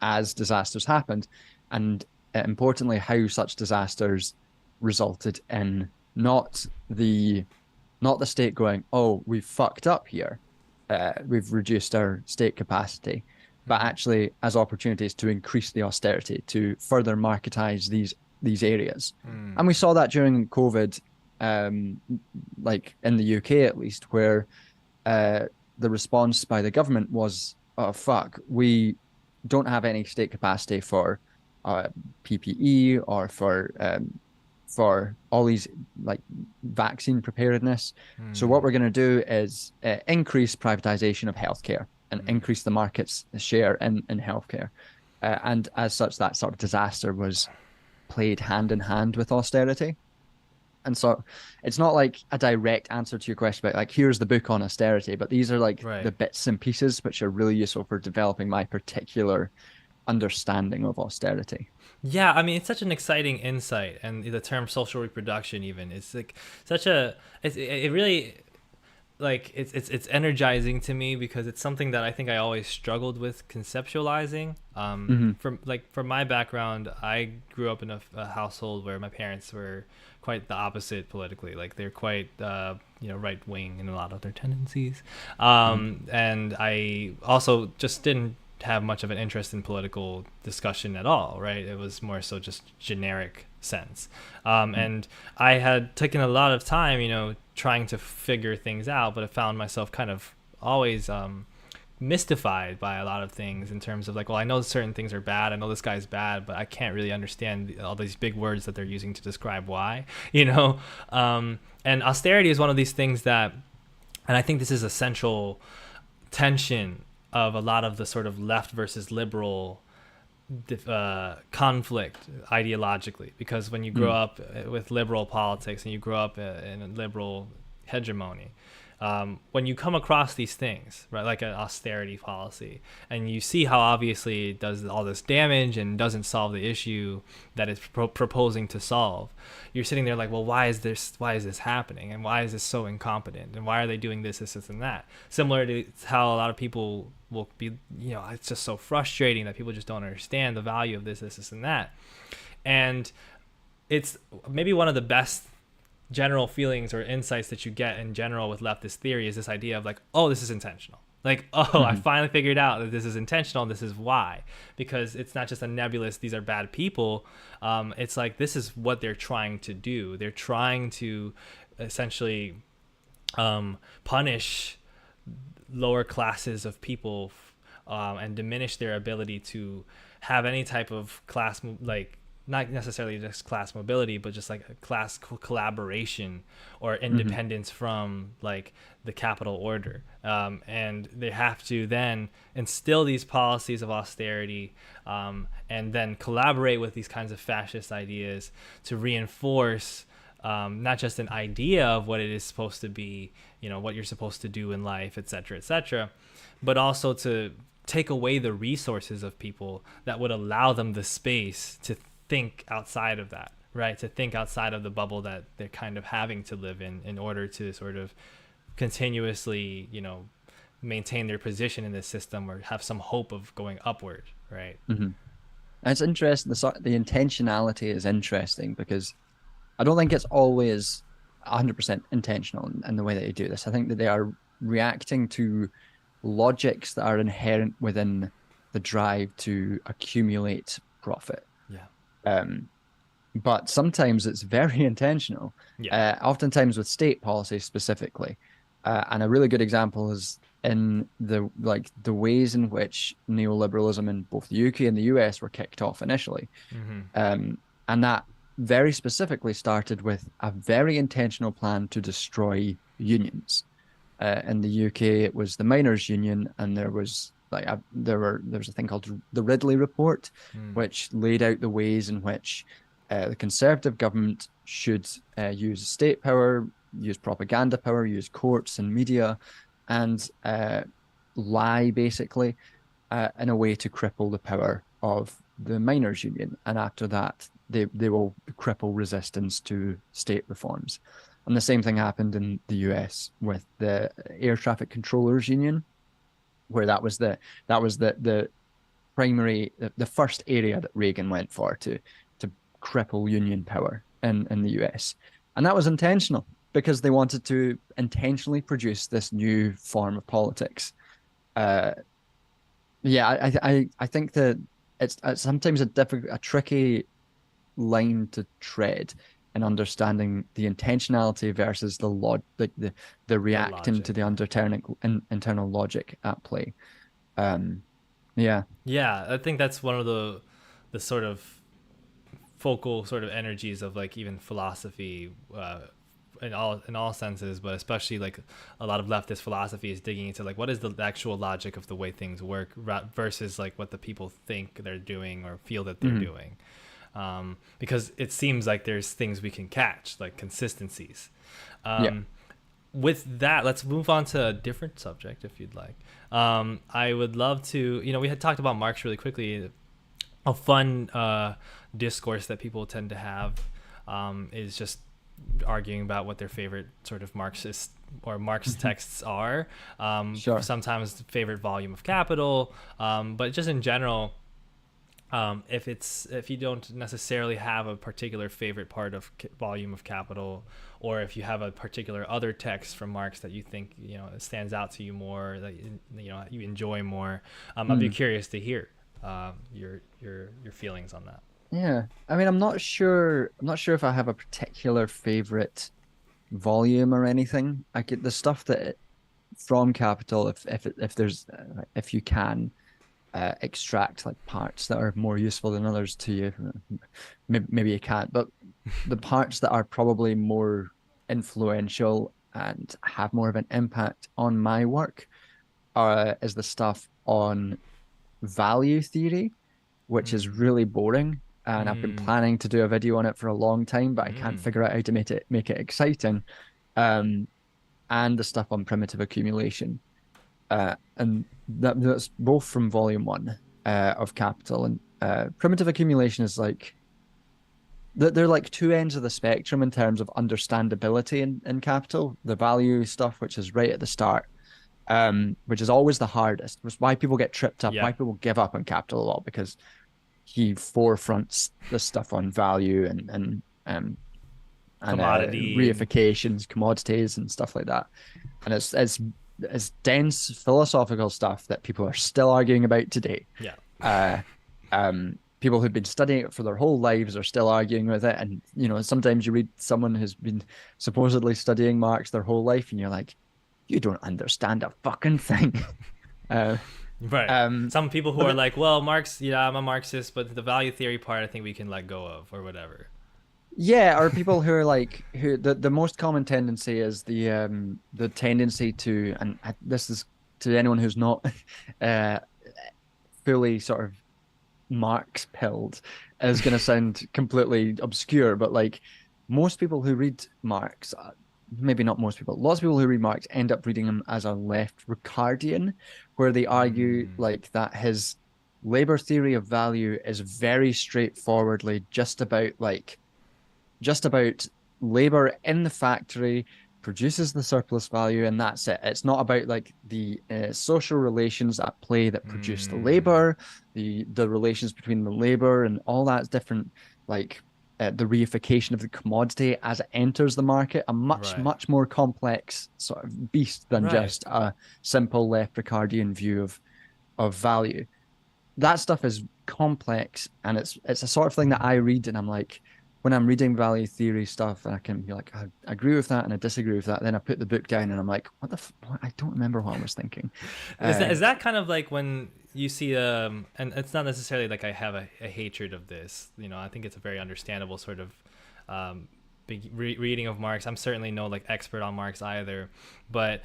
as disasters happened, and importantly how such disasters resulted in not the state going, oh, we've fucked up here, we've reduced our state capacity, but actually as opportunities to increase the austerity, to further marketize these areas. And we saw that during COVID, like in the UK at least, where the response by the government was, oh, fuck, we don't have any state capacity for PPE or for all these like vaccine preparedness. So what we're going to do is increase privatization of healthcare and increase the market's share in healthcare. And as such, that sort of disaster was played hand in hand with austerity. And so it's not like a direct answer to your question about like, here's the book on austerity, but these are like the bits and pieces which are really useful for developing my particular understanding of austerity. Yeah, I mean, it's such an exciting insight, and the term social reproduction even is like such a it really like it's energizing to me because it's something that I think I always struggled with conceptualizing. From my background, I grew up in a household where my parents were quite the opposite politically. Like they're quite right wing in a lot of their tendencies, and I also just didn't have much of an interest in political discussion at all, right? It was more so just generic sense. And I had taken a lot of time, trying to figure things out, but I found myself kind of always mystified by a lot of things in terms of like, well, I know certain things are bad. I know this guy's bad, but I can't really understand all these big words that they're using to describe why, And austerity is one of these things that And I think this is a central tension of a lot of the sort of left versus liberal conflict ideologically, because when you grow Mm. up with liberal politics and you grow up in a liberal hegemony, when you come across these things, right, like an austerity policy, and you see how obviously it does all this damage and doesn't solve the issue that it's proposing to solve, you're sitting there like, well, why is this happening, and why is this so incompetent, and why are they doing this, and that? Similar to how a lot of people will be, it's just so frustrating that people just don't understand the value of this, and that. And it's maybe one of the best general feelings or insights that you get in general with leftist theory is this idea of like, oh, this is intentional. Like, oh, I Hmm. finally figured out that this is intentional. And this is why, because it's not just a nebulous, these are bad people. It's like, this is what they're trying to do. They're trying to essentially punish lower classes of people, and diminish their ability to have any type of class, like not necessarily just class mobility, but just like a class collaboration or Hmm. independence from like the capital order. And they have to then instill these policies of austerity, and then collaborate with these kinds of fascist ideas to reinforce not just an idea of what it is supposed to be, what you're supposed to do in life, et cetera, but also to take away the resources of people that would allow them the space to think outside of that, right? To think outside of the bubble that they're kind of having to live in order to sort of continuously, maintain their position in this system or have some hope of going upward, right? Hmm. And it's interesting. The intentionality is interesting because I don't think it's always 100% intentional in the way that they do this. I think that they are reacting to logics that are inherent within the drive to accumulate profit. Yeah. Um, but sometimes it's very intentional. Yeah. Oftentimes with state policy specifically, and a really good example is in the ways in which neoliberalism in both the UK and the US were kicked off initially. Mm-hmm. Um, and that very specifically started with a very intentional plan to destroy unions. In the UK, it was the miners' union, and there was a thing called the Ridley Report, Mm. which laid out the ways in which the Conservative government should use state power, use propaganda power, use courts and media, and lie basically in a way to cripple the power of the miners' union. And after that, they will cripple resistance to state reforms. And the same thing happened in the US with the air traffic controllers union, where that was the primary the first area that Reagan went for to cripple union power in the US. And that was intentional because they wanted to intentionally produce this new form of politics. Uh, yeah, I think that it's sometimes a tricky line to tread in understanding the intentionality versus the The reacting logic. to the internal logic at play. Um, yeah. Yeah, I think that's one of the sort of focal sort of energies of like even philosophy, in all senses, but especially like a lot of leftist philosophy is digging into like what is the actual logic of the way things work versus like what the people think they're doing or feel that they're Mhm. doing. Because it seems like there's things we can catch, like consistencies. Yeah. Um, with that, let's move on to a different subject if you'd like. I would love to, we had talked about Marx really quickly. A fun discourse that people tend to have is just arguing about what their favorite sort of Marxist or Marx texts are. Sure. Sometimes favorite volume of Capital, but just in general, if you don't necessarily have a particular favorite part of volume of Capital, or if you have a particular other text from Marx that you think stands out to you more, that you enjoy more, I'd be Mm. curious to hear your feelings on that. Yeah. I mean, I'm not sure. I'm not sure if I have a particular favorite volume or anything. I get the stuff that from Capital, if there's if you can extract like parts that are more useful than others to you. Maybe you can't, but the parts that are probably more influential and have more of an impact on my work is the stuff on value theory, which is Mm. really boring. And I've been Mm. planning to do a video on it for a long time, but I can't Mm. figure out how to make it exciting. Um, and the stuff on primitive accumulation. And that's both from volume one of Capital. And primitive accumulation is like they're like two ends of the spectrum in terms of understandability in Capital. The value stuff, which is right at the start, which is always the hardest, which is why people get tripped up, Yeah. why people give up on Capital a lot, because he forefronts the stuff on value and Commodity and reifications, commodities, and stuff like that. And it's dense philosophical stuff that people are still arguing about today. yeah. Uh, People who've been studying it for their whole lives are still arguing with it. And sometimes you read someone who's been supposedly studying Marx their whole life, and you're like, you don't understand a fucking thing. Uh, Right. Some people who but are like, well, Marx, yeah, I'm a Marxist, but the value theory part, I think we can let go of, or whatever. Yeah, or people who are like who the most common tendency is the tendency to, and this is to anyone who's not uh fully sort of Marx pilled, is going to sound completely obscure, but like most people who read Marx, maybe not most people, lots of people who read Marx end up reading him as a left Ricardian, where they argue Mm. like that his labor theory of value is very straightforwardly just about labor in the factory produces the surplus value, and that's it. It's not about like the social relations at play that produce the Mm. labor, the relations between the labor and all that's different, like the reification of the commodity as it enters the market, a much Right. much more complex sort of beast than Right. just a simple left Ricardian view of value. That stuff is complex, and it's a sort of thing that I read and I'm like, when I'm reading value theory stuff, I can be like, I agree with that and I disagree with that. Then I put the book down and I'm like, I don't remember what I was thinking. Is that kind of like when you see and it's not necessarily like I have a hatred of this. I think it's a very understandable sort of big reading of Marx. I'm certainly no like expert on Marx either, but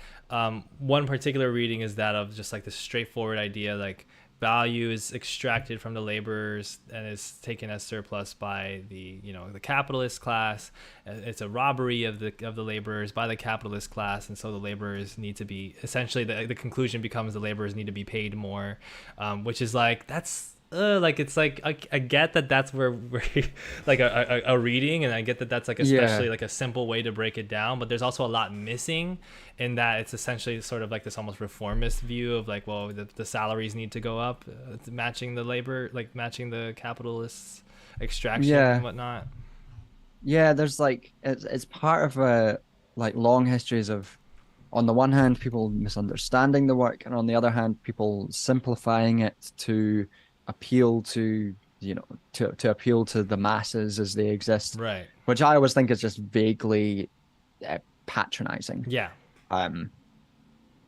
one particular reading is that of just like this straightforward idea like value is extracted from the laborers and is taken as surplus by the capitalist class. It's a robbery of the laborers by the capitalist class, and so the laborers need to be essentially the conclusion becomes the laborers need to be paid more, which is like that's like it's like I get that that's where we're like a reading, and I get that that's like Yeah, especially like a simple way to break it down, but there's also a lot missing in that it's essentially sort of like this almost reformist view of like, well, the salaries need to go up, matching the labor, like matching the capitalists extraction and yeah, whatnot. yeah. There's like it's part of a like long histories of, on the one hand, people misunderstanding the work, and on the other hand, people simplifying it to appeal to, to appeal to the masses as they exist, Right. which I always think is just vaguely patronizing. Yeah. Um,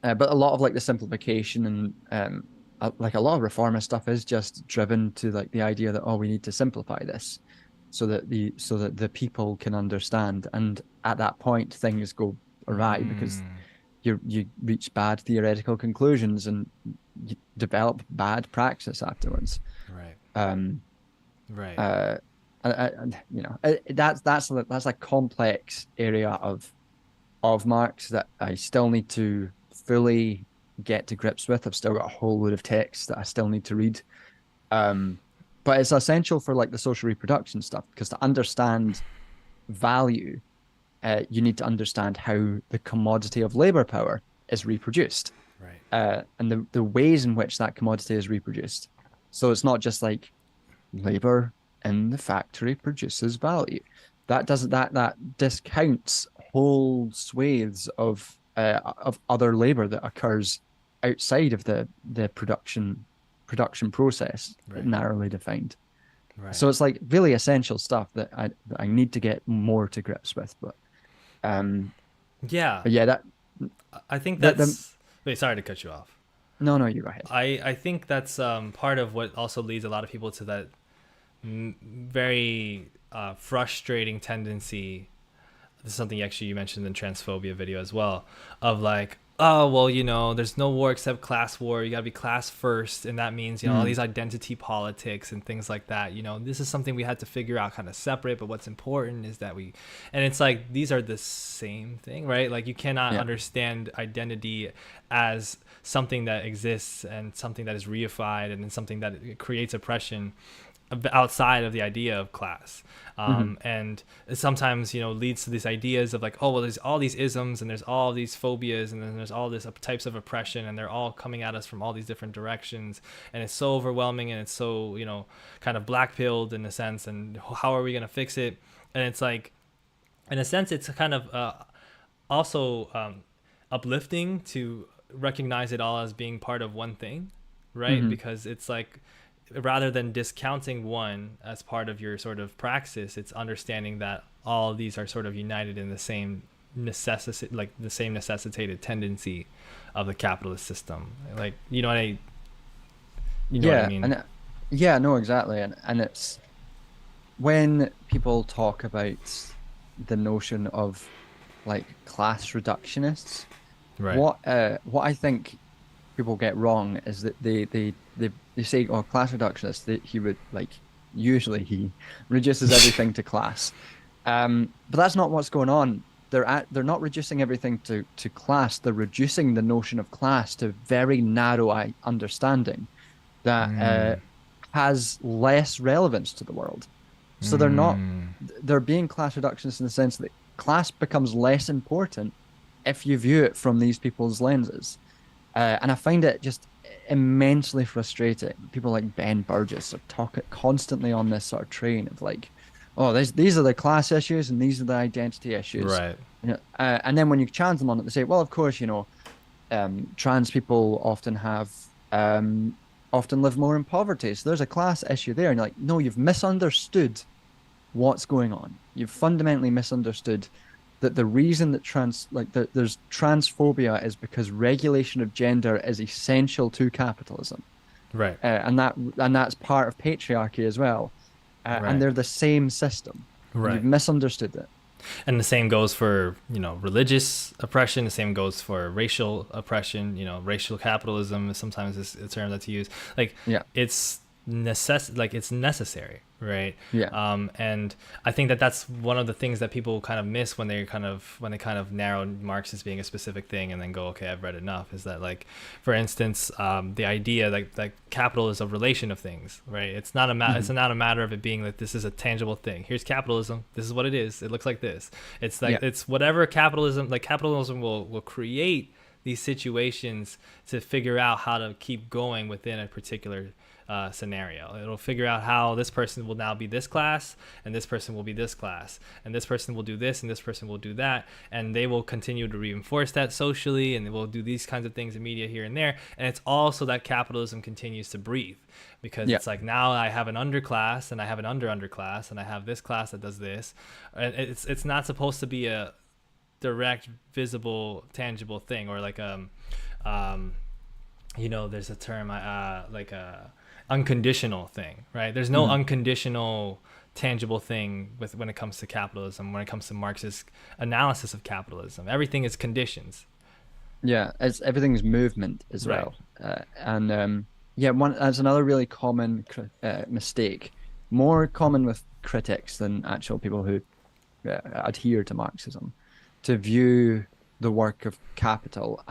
but a lot of like the simplification and like a lot of reformist stuff is just driven to like the idea that, oh, we need to simplify this so that the people can understand, and at that point things go awry because Mm. you reach bad theoretical conclusions and you develop bad praxis afterwards. Right. Um, Right. uh, that's a complex area of Marx that I still need to fully get to grips with. I've still got a whole load of texts that I still need to read. Um, but it's essential for like the social reproduction stuff, because to understand value, you need to understand how the commodity of labor power is reproduced, Right. and the ways in which that commodity is reproduced. So it's not just like labor in the factory produces value. That doesn't that discounts whole swathes of other labor that occurs outside of the production process, Right. narrowly defined. Right. So it's like really essential stuff that I need to get more to grips with. Um, Yeah. but yeah, I think that the that's. Wait, sorry to cut you off. no, you go ahead. I think that's part of what also leads a lot of people to that very frustrating tendency this is something actually you mentioned in the transphobia video as well, of like, oh well, there's no war except class war, you got to be class first, and that means all Mm, these identity politics and things like that. This is something we had to figure out, kind of separate, but what's important is that we, and it's like these are the same thing, right? Like you cannot yeah. understand identity as something that exists and something that is reified and then something that creates oppression outside of the idea of class. Hmm. And it sometimes leads to these ideas of like, oh well, there's all these isms and there's all these phobias and then there's all these types of oppression and they're all coming at us from all these different directions, and it's so overwhelming and it's so kind of black pilled in a sense, and how are we going to fix it? And it's like, in a sense, it's kind of also uplifting to recognize it all as being part of one thing, right? Hmm. Because it's like, rather than discounting one as part of your sort of praxis, it's understanding that all of these are sort of united in the same necessitated tendency of the capitalist system. Like, you know what I Yeah, mean? and yeah, no, exactly, and it's when people talk about the notion of like class reductionists, Right. what I think people get wrong is that they say, oh, class reductionist, that he would like usually he reduces everything to class. But that's not what's going on. They're not reducing everything to class. They're reducing the notion of class to very narrow understanding that Mm. has less relevance to the world. So Mm. they're being class reductionists in the sense that class becomes less important if you view it from these people's lenses. And I find it just immensely frustrating. People like Ben Burgess are talking constantly on this sort of train of like, oh, these are the class issues and these are the identity issues. Right. And then when you challenge them on it, they say, well, of course, trans people often live more in poverty. So there's a class issue there. And you're like, no, you've misunderstood what's going on. You've fundamentally misunderstood that the reason that there's transphobia is because regulation of gender is essential to capitalism, Right. and that's part of patriarchy as well, and Right. they're the same system, and you've Right. misunderstood it. And the same goes for religious oppression. The same goes for racial oppression. Racial capitalism is sometimes a term that's used. Like, Yeah, it's it's necessary, right? yeah, And I think that that's one of the things that people kind of miss when they kind of narrow Marx as being a specific thing and then go, okay, I've read enough. Is that, like, for instance, the idea that capital is a relation of things, right? It's not hmm, it's not a matter of it being like this is a tangible thing. Here's capitalism. This is what it is. It looks like this. It's like yeah, it's whatever capitalism will create these situations to figure out how to keep going within a particular scenario. It'll figure out how this person will now be this class, and this person will be this class, and this person will do this, and this person will do that, and they will continue to reinforce that socially, and they will do these kinds of things in media here and there. And it's all so that capitalism continues to breathe, because yeah, it's like, now I have an underclass, and I have an underclass, and I have this class that does this. And it's not supposed to be a direct, visible, tangible thing, or like um there's a term like a unconditional thing, right? There's no hmm, unconditional tangible thing when it comes to capitalism, when it comes to Marxist analysis of capitalism. Everything is conditions. yeah. It's everything's movement as Right. well, and yeah, one that's another really common mistake, more common with critics than actual people who adhere to Marxism, to view the work of Capital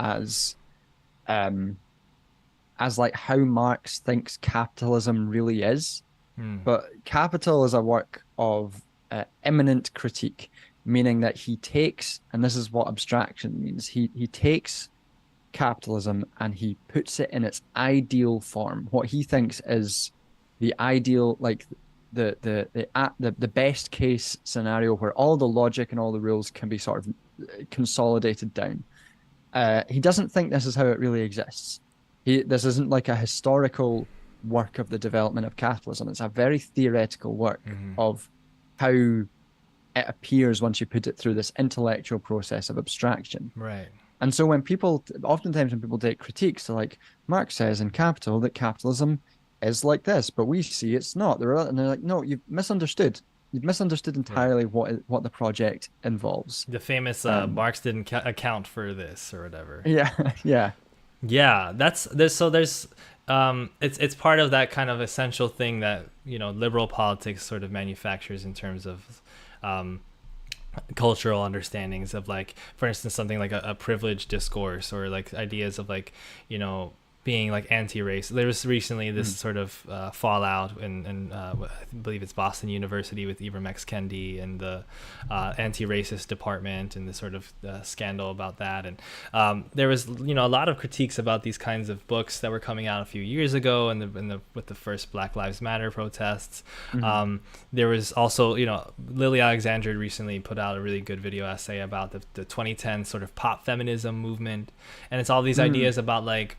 um as like how Marx thinks capitalism really is. Hmm. But Capital is a work of immanent critique, meaning that he takes, and this is what abstraction means, he takes capitalism and he puts it in its ideal form, what he thinks is the ideal, like the best case scenario where all the logic and all the rules can be sort of consolidated down. He doesn't think this is how it really exists. This isn't like a historical work of the development of capitalism. It's a very theoretical work Mm-hmm. of how it appears once you put it through this intellectual process of abstraction. Right. And so oftentimes when people take critiques, they're like, Marx says in Capital that capitalism is like this, but we see it's not. And they're like, no, you've misunderstood. you've misunderstood Right. entirely what the project involves. The famous Um, Marx didn't account for this or whatever. yeah, yeah. Yeah, there's it's part of that kind of essential thing that, liberal politics sort of manufactures in terms of um cultural understandings of, like, for instance, something like a privileged discourse, or like ideas of, like, you know being like anti-race. There was recently this Mm, sort of fallout in I believe it's Boston University with Ibram X. Kendi and the anti-racist department, and the sort of scandal about that. And there was, a lot of critiques about these kinds of books that were coming out a few years ago, and with the first Black Lives Matter protests. mhm, There was also, Lily Alexandria recently put out a really good video essay about the 2010 sort of pop feminism movement. And it's all these mm, ideas about, like,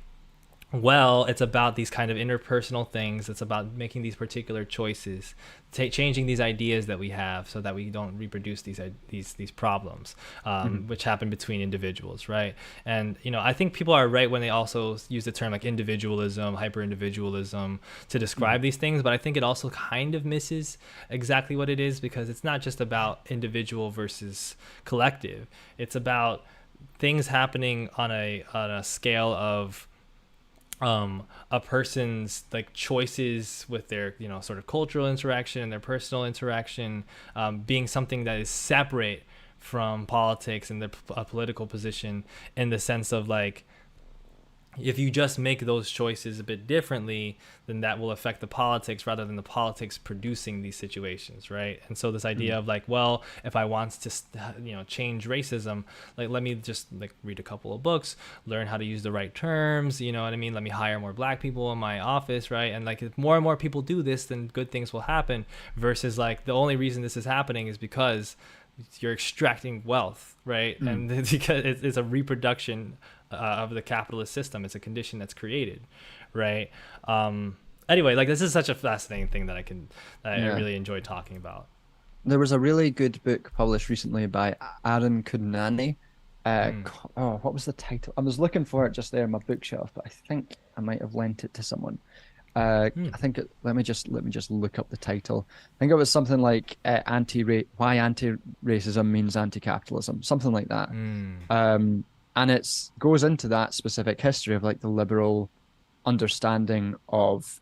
well, it's about these kind of interpersonal things. It's about making these particular choices, changing these ideas that we have, so that we don't reproduce these problems, mhm, which happen between individuals, right? And, I think people are right when they also use the term like individualism, hyper individualism, to mhm, describe these things. But I think it also kind of misses exactly what it is, because it's not just about individual versus collective. It's about things happening on a scale of a person's, like, choices with their, sort of cultural interaction and their personal interaction, being something that is separate from politics and a political position, in the sense of, like, if you just make those choices a bit differently, then that will affect the politics rather than the politics producing these situations, right? And so this idea mhm, of, like, well, if I want to, change racism, like, let me just, like, read a couple of books, learn how to use the right terms, you know what I mean? Let me hire more Black people in my office, right? And, like, if more and more people do this, then good things will happen. Versus, like, the only reason this is happening is because you're extracting wealth, right? mm. And because it's a reproduction of the capitalist system. It's a condition that's created, right? Anyway, like, this is such a fascinating thing that I Yeah. really enjoy talking about. There was a really good book published recently by Aaron Kundnani. Mm. Oh, what was the title? I was looking for it just there in my bookshelf, but I think I might have lent it to someone. Mm. I think let me just look up the title. I think it was something like why anti-racism means anti-capitalism, something like that. Mm. And it's goes into that specific history of, like, the liberal understanding of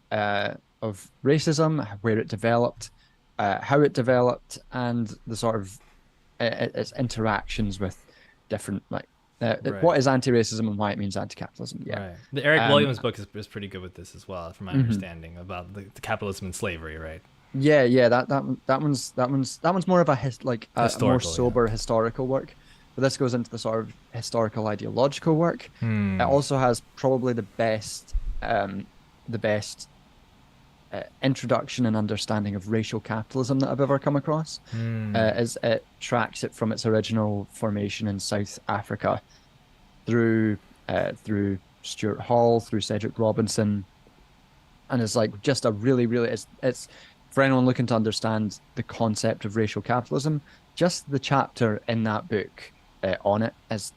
racism, where it developed, how it developed, and the sort of its interactions with different, like, Right. what is anti-racism and why it means anti-capitalism. Yeah. Right. The Eric Um, Williams book is pretty good with this as well, from my mhm. understanding, about the capitalism and slavery, right? Yeah, yeah, that one's more of a more Historical, yeah. sober historical work, but this goes into the sort of historical ideological work. It Hmm. also has probably the best introduction and understanding of racial capitalism that I've ever come across. Hmm. As it tracks it from its original formation in South Africa through Stuart Hall, through Cedric Robinson, and it's like just a really, really it's for anyone looking to understand the concept of racial capitalism. Just the chapter in that book on it is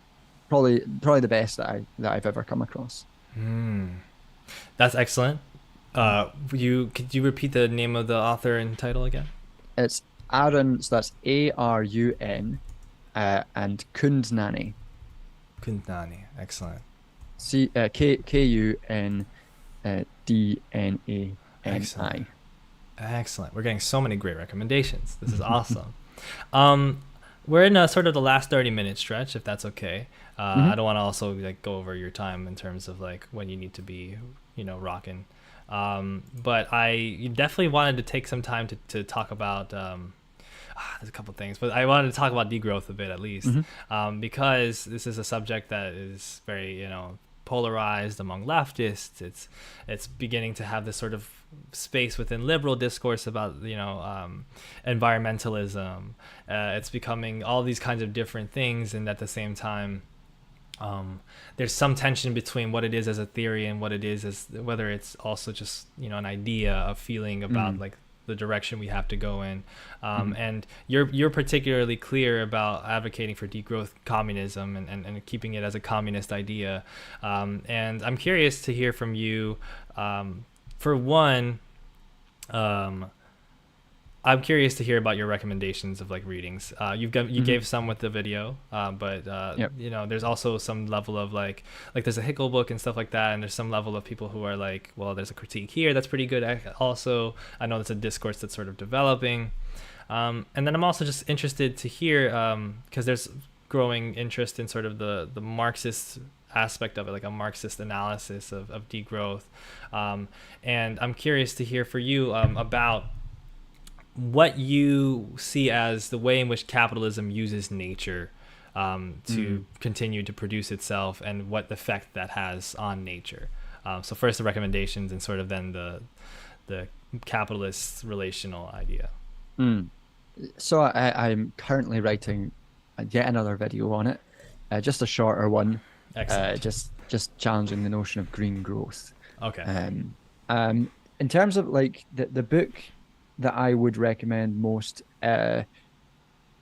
probably the best that I've ever come across. Hmm. That's excellent. Could you repeat the name of the author and title again? It's Aaron, so that's Arun, and Kundnani, Kundnani. Excellent. Excellent. Kundnani. Excellent. We're getting so many great recommendations. This is awesome. Um, we're in a sort of the last 30-minute stretch, if that's okay. I Mhm. don't want to also, like, go over your time in terms of, like, when you need to be, rocking. But I definitely wanted to take some time to talk about. There's a couple things, but I wanted to talk about degrowth a bit, at least, Mhm. because this is a subject that is very, polarized among leftists. It's beginning to have this sort of space within liberal discourse about, environmentalism. It's becoming all these kinds of different things, and at the same time, there's some tension between what it is as a theory and what it is as whether it's also just, an idea, a feeling about, Mhm. like, the direction we have to go in. Mhm. And you're particularly clear about advocating for degrowth communism, and keeping it as a communist idea. And I'm curious to hear from you. For one, um, I'm curious to hear about your recommendations of like readings. You Hmm. gave some with the video, but Yep. there's also some level of like there's a Hickel book and stuff like that, and there's some level of people who are like, well, there's a critique here that's pretty good. Also, I know it's a discourse that's sort of developing, and then I'm also just interested to hear because there's growing interest in sort of the Marxist aspect of it, like a Marxist analysis of degrowth, and I'm curious to hear for you about what you see as the way in which capitalism uses nature to Mm. continue to produce itself, and what effect that has on nature. So first the recommendations, and sort of then the capitalist relational idea. Mm. So I'm currently writing yet another video on it, just a shorter one, Excellent. just challenging the notion of green growth. Okay. Um, in terms of like the book that I would recommend most,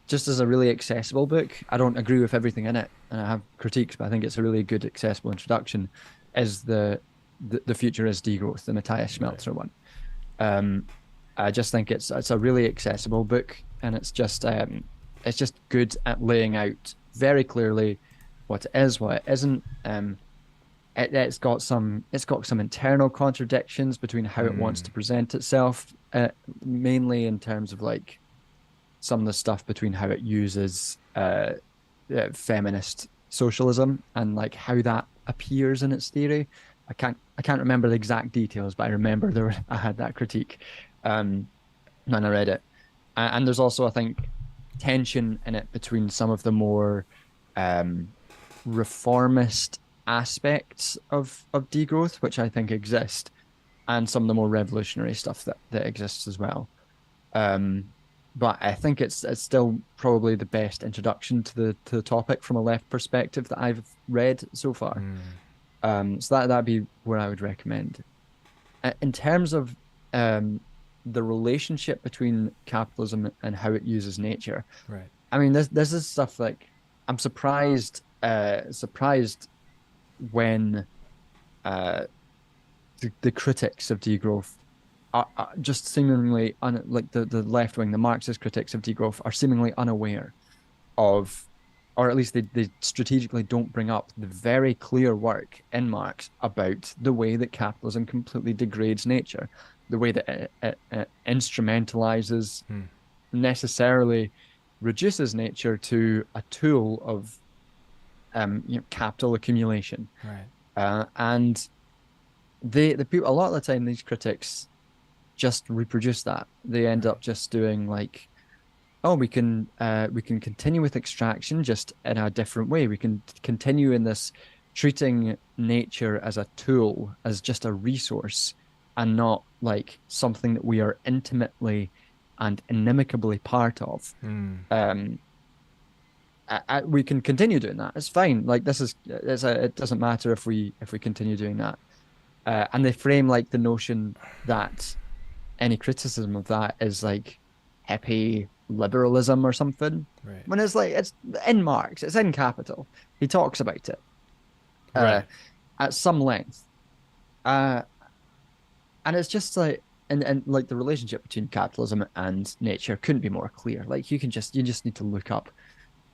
just as a really accessible book. I don't agree with everything in it, and I have critiques, but I think it's a really good accessible introduction. Is the future is degrowth, the Matthias Right. Schmelzer one. Um, I just think it's a really accessible book, and it's just good at laying out very clearly what it is, what it isn't. It's got some internal contradictions between how it wants Mm. to present itself, mainly in terms of like some of the stuff between how it uses feminist socialism and like how that appears in its theory. I can't remember the exact details, but I remember I had that critique um when I read it. And there's also, I think, tension in it between some of the more um reformist aspects of degrowth, which I think exist, and some of the more revolutionary stuff that exists as well. Um, but I think it's still probably the best introduction to the topic from a left perspective that I've read so far. Mm. So that'd be where I would recommend. In terms of um, the relationship between capitalism and how it uses nature, Right. I mean, this is stuff like I'm surprised when uh, the critics of degrowth are just seemingly like the left wing, the Marxist critics of degrowth are seemingly unaware of, or at least they strategically don't bring up the very clear work in Marx about the way that capitalism completely degrades nature, the way that it instrumentalizes, Mm. necessarily reduces nature to a tool of capital accumulation. Right. And the people, a lot of the time these critics just reproduce that. They end Right. up just doing like, oh, we can continue with extraction just in a different way. We can continue in this treating nature as a tool, as just a resource, and not like something that we are intimately and inimicably part of. Mm. Um, we can continue doing that. It's fine. Like it doesn't matter if we continue doing that. And they frame like the notion that any criticism of that is like hippie liberalism or something. Right. When it's like it's in Marx, it's in Capital. He talks about it uh, Right. at some length, uh, and it's just like and like the relationship between capitalism and nature couldn't be more clear. Like you just need to look up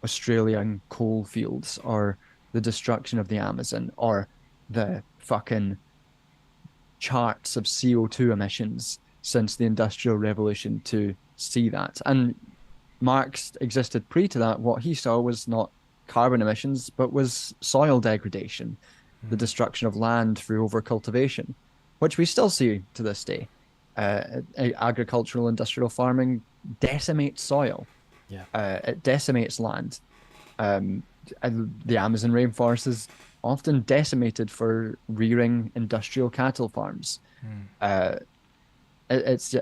Australian coal fields or the destruction of the Amazon or the fucking charts of CO2 emissions since the Industrial Revolution to see that. And Marx existed pre to that. What he saw was not carbon emissions, but was soil degradation, the Mm. destruction of land through overcultivation, which we still see to this day. Agricultural industrial farming decimates soil, Yeah. it decimates land. Um, and the Amazon rainforest is often decimated for rearing industrial cattle farms. Mm. Uh, it's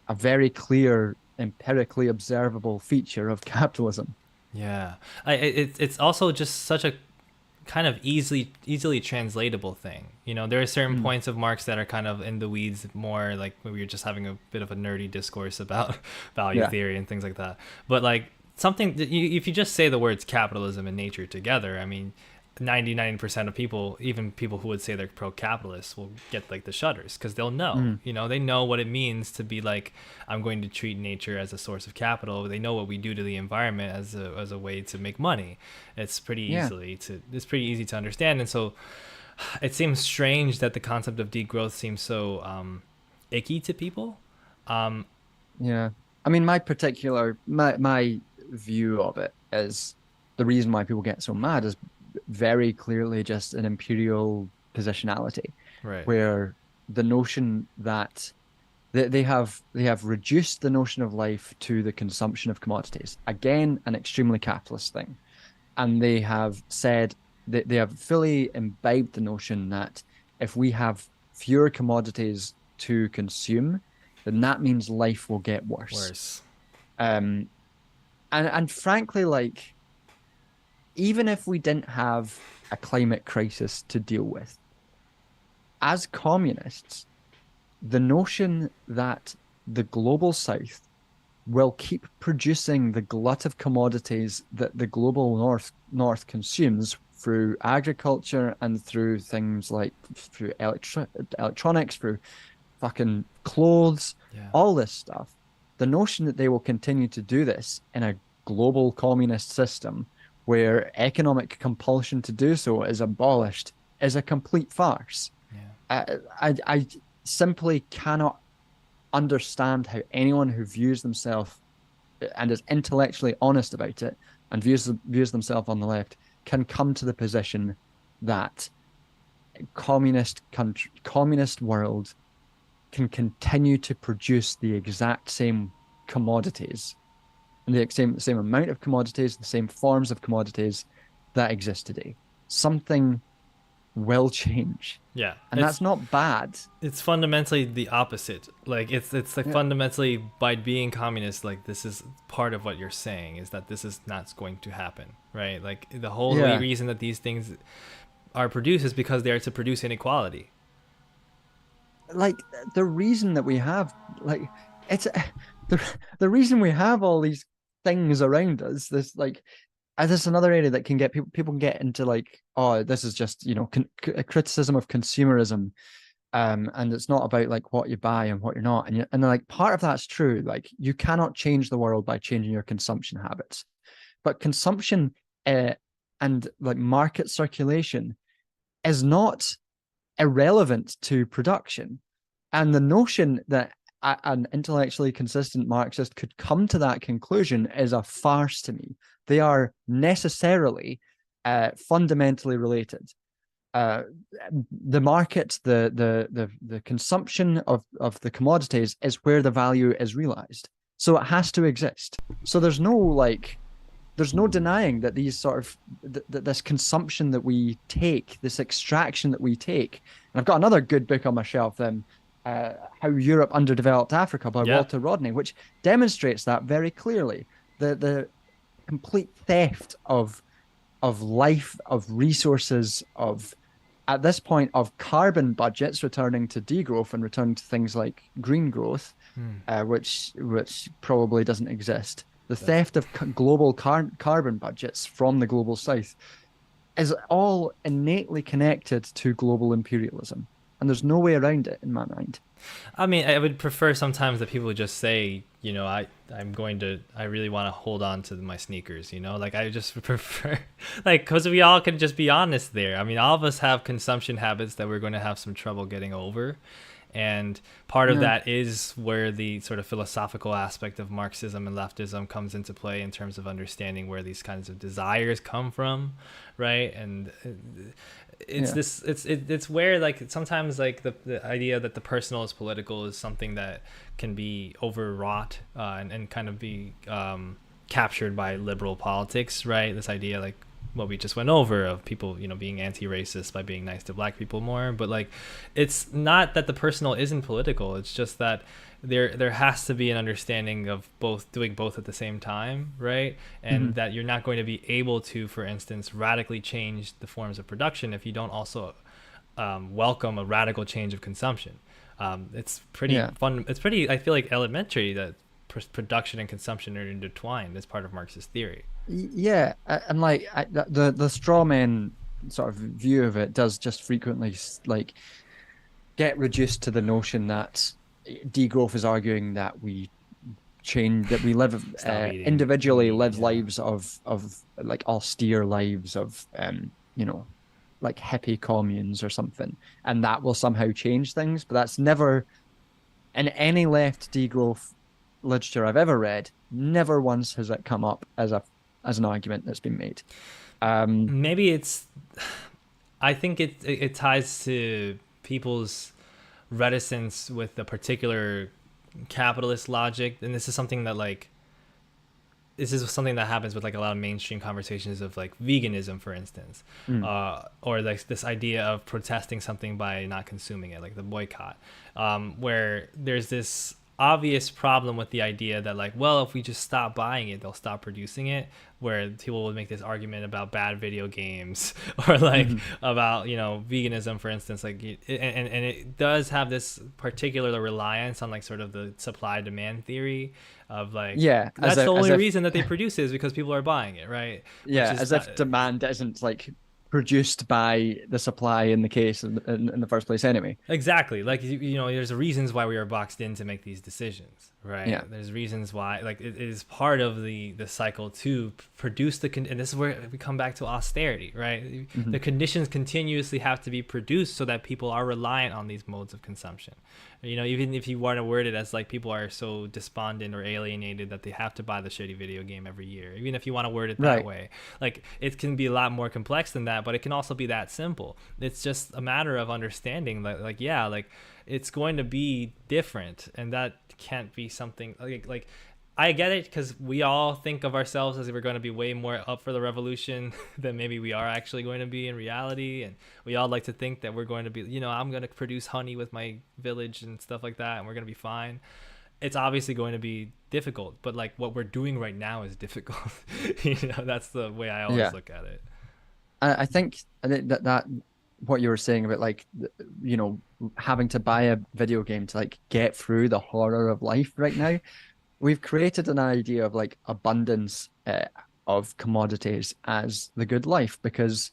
a very clear, empirically observable feature of capitalism. Yeah. It's also just such a kind of easily translatable thing. There are certain Mm, points of Marx that are kind of in the weeds, more like when we were just having a bit of a nerdy discourse about value yeah. theory and things like that. But like something that if you just say the words capitalism and nature together, I mean, 99% of people, even people who would say they're pro-capitalist, will get like the shudders because they'll know, Mm. they know what it means to be like, I'm going to treat nature as a source of capital. They know what we do to the environment as a way to make money. Yeah. It's pretty easy to understand. And so it seems strange that the concept of degrowth seems so icky to people. Um, Yeah. I mean, my view of it is the reason why people get so mad is very clearly just an imperial positionality, right. where the notion that they have reduced the notion of life to the consumption of commodities. Again, an extremely capitalist thing. And they have said that they have fully imbibed the notion that if we have fewer commodities to consume, then that means life will get worse. Worse. Um, and frankly, like, even if we didn't have a climate crisis to deal with, as communists, the notion that the global south will keep producing the glut of commodities that the global north consumes through agriculture and through things like through electronics, through fucking clothes, Yeah. all this stuff. The notion that they will continue to do this in a global communist system where economic compulsion to do so is abolished is a complete farce. Yeah. I simply cannot understand how anyone who views themselves and is intellectually honest about it and views themselves on the left can come to the position that communist world can continue to produce the exact same commodities and the same amount of commodities, the same forms of commodities that exist today. Something will change, Yeah. and that's not bad. It's fundamentally the opposite. Like it's like Yeah, fundamentally, by being communist, like this is part of what you're saying is that this is not going to happen, right? Like the whole yeah. reason that these things are produced is because they are to produce inequality. Like the reason that we have like it's the the reason we have all these things around us. This like this is another area that can get people can get into like, oh, this is just a criticism of consumerism, and it's not about like what you buy and what you're not, and like part of that's true. Like you cannot change the world by changing your consumption habits, but consumption and like market circulation is not irrelevant to production. And the notion that an intellectually consistent Marxist could come to that conclusion is a farce to me. They are necessarily fundamentally related. Uh, the market, the consumption of the commodities is where the value is realized. So it has to exist. So there's no denying that these sort of this consumption that we take, this extraction that we take. And I've got another good book on my shelf, How Europe Underdeveloped Africa by Yeah. Walter Rodney, which demonstrates that very clearly. The complete theft of life, of resources, of at this point of carbon budgets returning to degrowth and returning to things like green growth, Hmm. which probably doesn't exist. The That's theft of global carbon budgets from the global south is all innately connected to global imperialism, and there's no way around it in my mind. I mean, I would prefer sometimes that people would just say, I really want to hold on to my sneakers, like I just prefer, like, because we all can just be honest there. I mean, all of us have consumption habits that we're going to have some trouble getting over. And part of Yeah. that is where the sort of philosophical aspect of Marxism and leftism comes into play in terms of understanding where these kinds of desires come from, right? And it's Yeah. it's where like sometimes like the idea that the personal is political is something that can be overwrought and kind of be captured by liberal politics, right? This idea like what we just went over of people being anti-racist by being nice to black people more, but like it's not that the personal isn't political, it's just that there has to be an understanding of both doing both at the same time, right? And that you're not going to be able to, for instance, radically change the forms of production if you don't also welcome a radical change of consumption. It's pretty Yeah. fun. It's pretty, I feel like, elementary that production and consumption are intertwined as part of Marxist theory. Yeah, and like the straw men sort of view of it does just frequently like get reduced to the notion that degrowth is arguing that we change, that we live Stop eating individually meat. live Yeah. lives of like austere lives of you know, like hippie communes or something, and that will somehow change things. But that's never, in any left degrowth literature I've ever read, never once has it come up as a as an argument that's been made. Um, Maybe it's. I think it ties to people's reticence with the particular capitalist logic, and this is something that like this is something that happens with like a lot of mainstream conversations of like veganism, for instance, mm, or like this idea of protesting something by not consuming it, like the boycott, where there's this obvious problem with the idea that like, well, if we just stop buying it, they'll stop producing it. Where people would make this argument about bad video games or like mhm. about veganism, for instance, like and it does have this particular reliance on like sort of the supply demand theory of like Yeah, that's the as only if reason that they produce it is because people are buying it, right? Which yeah, is as if demand isn't like produced by the supply in the case in the first place anyway. exactly like there's reasons why we are boxed in to make these decisions, Yeah. right? There's reasons why, like it is part of the cycle to produce and this is where we come back to austerity, right? Hmm. The conditions continuously have to be produced so that people are reliant on these modes of consumption. Even if you want to word it as like people are so despondent or alienated that they have to buy the shitty video game every year, even if you want to word it that Right. way, like it can be a lot more complex than that, but it can also be that simple. It's just a matter of understanding that like yeah, like it's going to be different, and that can't be something like I get it because we all think of ourselves as if we're going to be way more up for the revolution than maybe we are actually going to be in reality. And we all like to think that we're going to be, I'm going to produce honey with my village and stuff like that, and we're going to be fine. It's obviously going to be difficult, but like what we're doing right now is difficult. That's the way I always Yeah. look at it. I think that what you were saying about like you know, having to buy a video game to like get through the horror of life right now, we've created an idea of like abundance of commodities as the good life because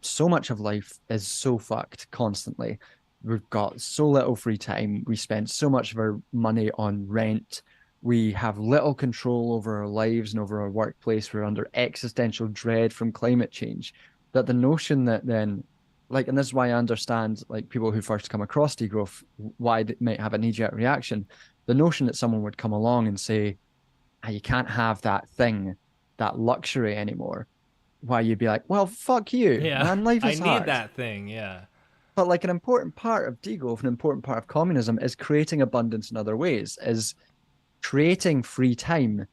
so much of life is so fucked constantly. We've got so little free time. We spend so much of our money on rent. We have little control over our lives and over our workplace. We're under existential dread from climate change. That the notion that then, like, and this is why I understand, like, people who first come across degrowth, why they might have a knee-jerk reaction. The notion that someone would come along and say, ah, you can't have that thing, that luxury anymore, why you'd be like, well, fuck you, Yeah, man, life I is need hard. that thing. Yeah. But like an important part of degrowth, an important part of communism is creating abundance in other ways, is creating free time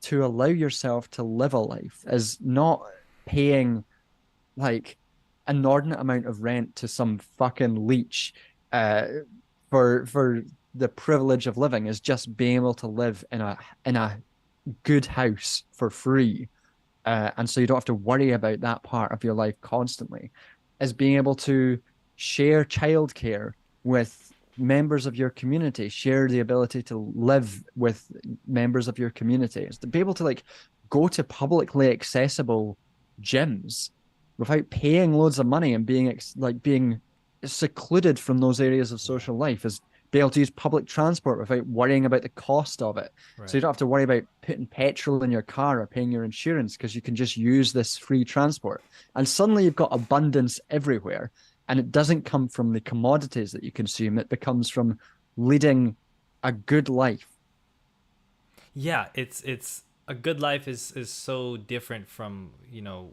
to allow yourself to live a life, is not paying like an inordinate amount of rent to some fucking leech uh for the privilege of living, is just being able to live in a good house for free, and so you don't have to worry about that part of your life constantly, is being able to share childcare with members of your community, share the ability to live with members of your community, is to be able to like go to publicly accessible gyms without paying loads of money and being like being secluded from those areas of Yeah. social life, is be able to use public transport without worrying about the cost of it. So you Right. don't have to worry about putting petrol in your car or paying your insurance because you can just use this free transport. And suddenly you've got abundance everywhere. And it doesn't come from the commodities that you consume, it becomes from leading a good life. Yeah, it's a good life is so different from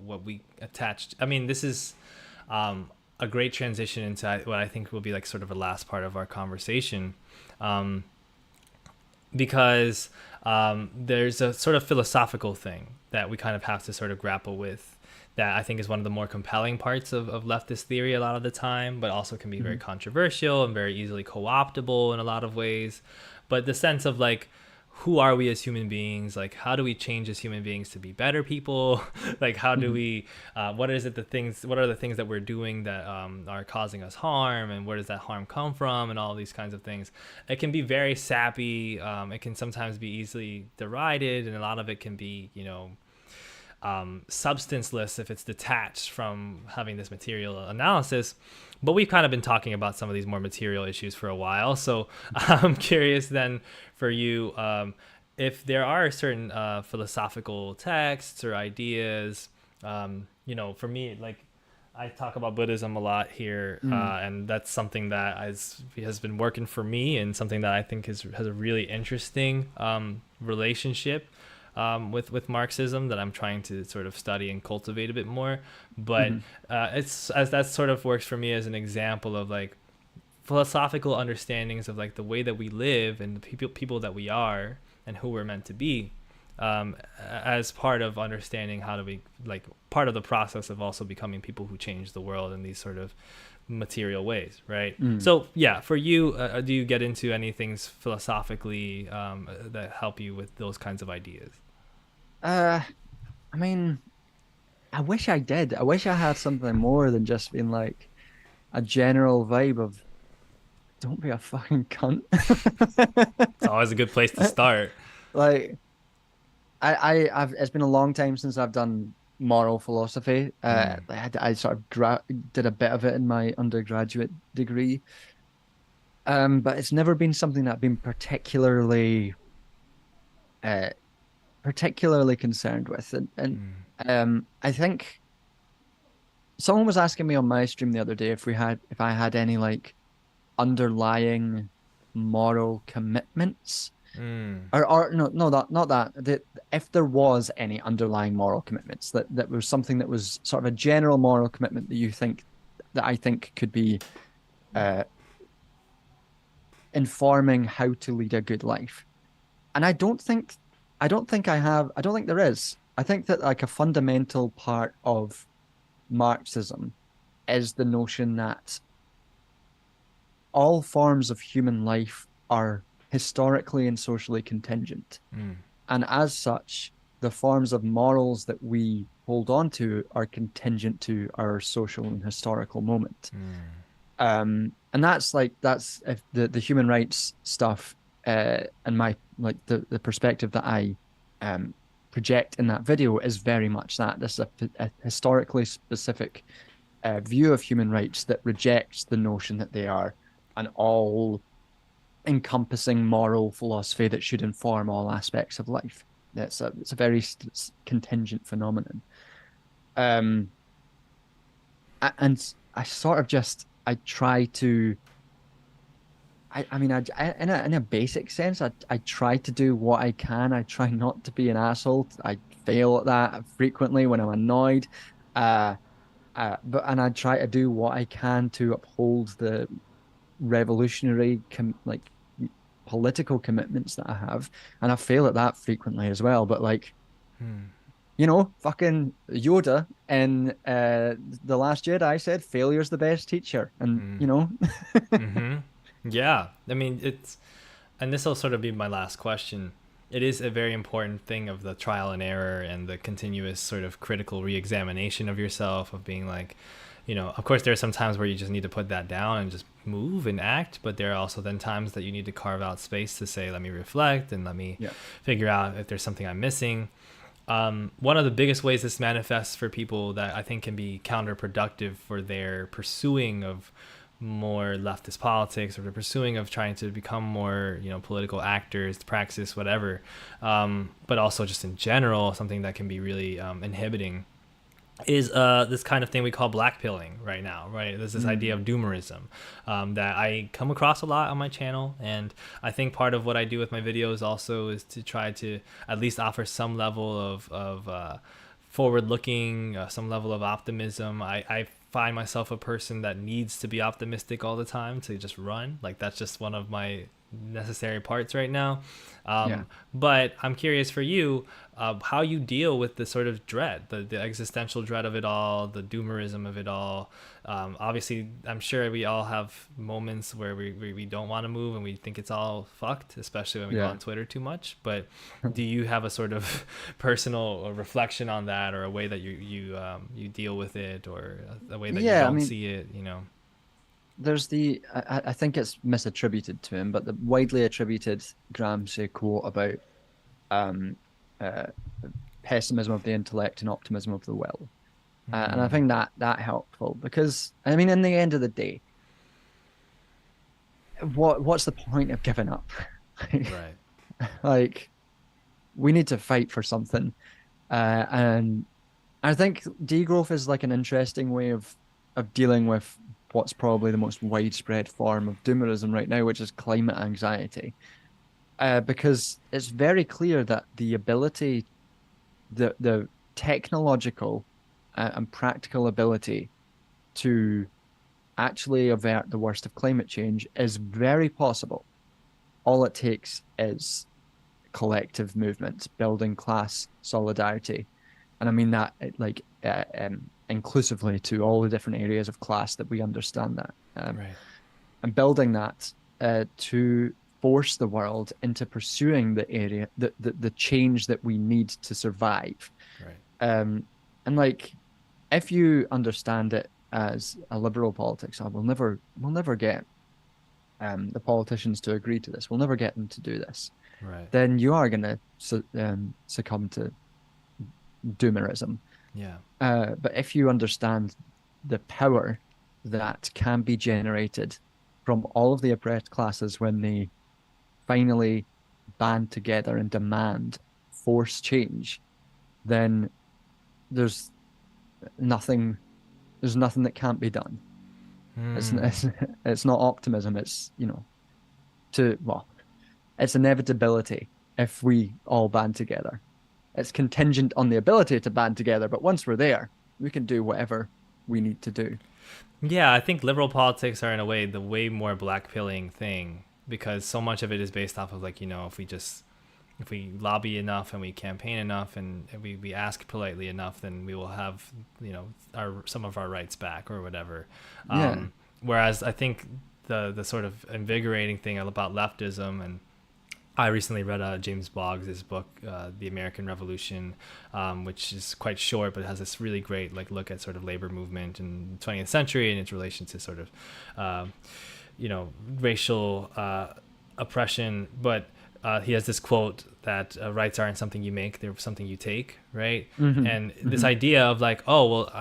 what we attached. I mean, this is a great transition into what I think will be like sort of a last part of our conversation, um, because there's a sort of philosophical thing that we kind of have to sort of grapple with, that I think is one of the more compelling parts of leftist theory a lot of the time, but also can be very Mhm. controversial and very easily co-optable in a lot of ways. But the sense of like, who are we as human beings? Like, how do we change as human beings to be better people? Like, how do Mhm. we, what are the things that we're doing that are causing us harm? And where does that harm come from? And all these kinds of things. It can be very sappy. It can sometimes be easily derided. And a lot of it can be, substanceless if it's detached from having this material analysis. But we've kind of been talking about some of these more material issues for a while. So I'm curious then for you, if there are certain philosophical texts or ideas, for me, like I talk about Buddhism a lot here, Mm. and that's something that has been working for me, and something that I think has a really interesting relationship with Marxism that I'm trying to sort of study and cultivate a bit more. But Mhm. it's as that sort of works for me as an example of like philosophical understandings of like the way that we live and the people that we are and who we're meant to be, as part of understanding how to be like part of the process of also becoming people who change the world in these sort of material ways, right? Mm. So yeah, for you, do you get into any things philosophically that help you with those kinds of ideas? Uh, I mean, I wish I did. I wish I had something more than just being like a general vibe of don't be a fucking cunt. It's always a good place to start. Like I've it's been a long time since I've done moral philosophy. Mm. I sort of did a bit of it in my undergraduate degree. But it's never been something that I've been uh particularly concerned with. And Mm. I think someone was asking me on my stream the other day if I had any like underlying moral commitments. Mm. Or no, no, that not that. If there was any underlying moral commitments, that was something that was sort of a general moral commitment that I think could be uh informing how to lead a good life. And I don't think there is. I think that like a fundamental part of Marxism is the notion that all forms of human life are historically and socially contingent. Mm. And as such, the forms of morals that we hold on to are contingent to our social and historical moment. Mm. And that's if the human rights stuff and my like the perspective that I um project in that video is very much that. This is a historically specific view of human rights that rejects the notion that they are an all encompassing moral philosophy that should inform all aspects of life. It's a very contingent phenomenon. Um, and I sort of just I try to I mean in a basic sense I try to do what I can. I try not to be an asshole. I fail at that frequently when I'm annoyed. Uh, but and I try to do what I can to uphold the revolutionary like political commitments that I have, and I fail at that frequently as well. But like, Mm. fucking Yoda in the Last Jedi said, "Failure's the best teacher," and Mm. Mm-hmm. Yeah, I mean it's, and this will sort of be my last question. It is a very important thing of the trial and error and the continuous sort of critical re-examination of yourself, of being like, of course there are some times where you just need to put that down and just move and act, but there are also then times that you need to carve out space to say, let me reflect and let me yeah, figure out if there's something I'm missing. One of the biggest ways this manifests for people that I think can be counterproductive for their pursuing of more leftist politics, or the pursuing of trying to become more, political actors, praxis, whatever, but also just in general, something that can be really inhibiting, is this kind of thing we call blackpilling right now, right? There's this idea mm, of doomerism that I come across a lot on my channel. And I think part of what I do with my videos also is to try to at least offer some level of forward looking, some level of optimism. I find myself a person that needs to be optimistic all the time to just run. Like that's just one of my necessary parts right now. yeah. But I'm curious for you, how you deal with the sort of dread, the existential dread of it all, the doomerism of it all. Obviously, I'm sure we all have moments where we don't want to move and we think it's all fucked, especially when we go Yeah. on Twitter too much. But do you have a sort of personal reflection on that, or a way that you deal with it, or a way that you Yeah, I don't mean, see it? there's I think it's misattributed to him, but the widely attributed Gramsci quote about um uh pessimism of the intellect and optimism of the will. And I Mm, think that helpful because I mean, in the end of the day, what's the point of giving up? right. Like we need to fight for something, and I think degrowth is like an interesting way of dealing with what's probably the most widespread form of doomerism right now, which is climate anxiety. Because it's very clear that the ability, the technological and practical ability to actually avert the worst of climate change is very possible. All it takes is collective movements, building class solidarity. And I mean that like inclusively to all the different areas of class that we understand that. Right. And building that to force the world into pursuing the area, the change that we need to survive. Right. Um, and like, if you understand it as a liberal politics, we'll never get the politicians to agree to this. We'll never get them to do this. Right. Then you are going to succumb to doomerism. Yeah. But if you understand the power that can be generated from all of the oppressed classes when they finally band together and demand force change, then there's nothing there's nothing that can't be done. It's Mm. it's, it's not optimism. It's to well, it's inevitability if we all band together. It's contingent on the ability to band together, but once we're there, we can do whatever we need to do. Yeah, I think liberal politics are in a way the way more black pilling thing because so much of it is based off of like, if we lobby enough and we campaign enough and we ask politely enough, then we will have, some of our rights back or whatever. Yeah. Whereas I think the sort of invigorating thing about leftism, and I recently read James Boggs' book, The American Revolution, which is quite short, but it has this really great look at sort of labor movement in the 20th century and its relation to sort of, racial oppression. But he has this quote that rights aren't something you make; they're something you take, right? Hmm. And this Hmm. idea of like, oh well,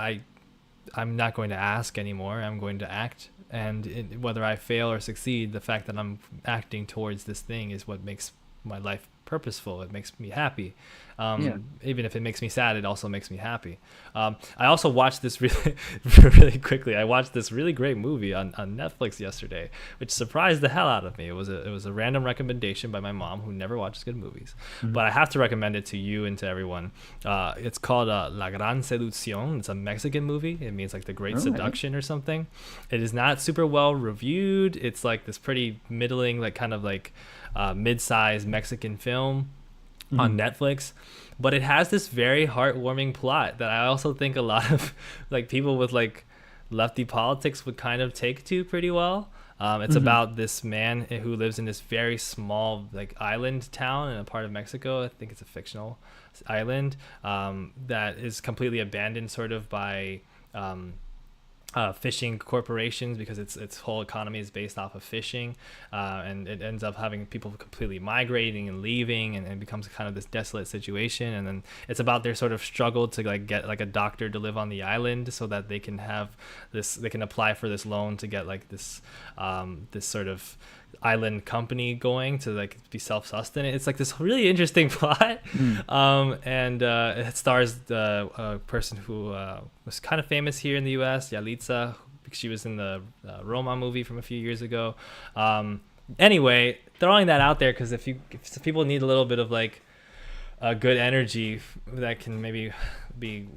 I'm not going to ask anymore. I'm going to act. And whether I fail or succeed, the fact that I'm acting towards this thing is what makes my life purposeful. It makes me happy. Yeah. Even if it makes me sad, it also makes me happy. I also watched this really, really quickly. I watched this really great movie on Netflix yesterday, which surprised the hell out of me. It was a random recommendation by my mom, who never watches good movies, Mhm. but I have to recommend it to you and to everyone. It's called La Gran Seducción. It's a Mexican movie. It means like the Great All right. Seduction or something. It is not super well reviewed. It's like this pretty middling, like kind of like mid-sized Mexican film on Mhm. Netflix, but it has this very heartwarming plot that I also think a lot of like people with like lefty politics would kind of take to pretty well. It's Mhm. about this man who lives in this very small like island town in a part of Mexico. I think it's a fictional island that is completely abandoned, sort of by fishing corporations, because its whole economy is based off of fishing, and it ends up having people completely migrating and leaving, and it becomes kind of this desolate situation. And then it's about their sort of struggle to like get like a doctor to live on the island so that they can apply for this loan to get like this sort of island company going to like be self-sustainant. It's like this really interesting plot. Mhm. And it stars a person who was kind of famous here in the US, Yalitza, because she was in the Roma movie from a few years ago. Anyway, throwing that out there because if people need a little bit of like good energy that can maybe be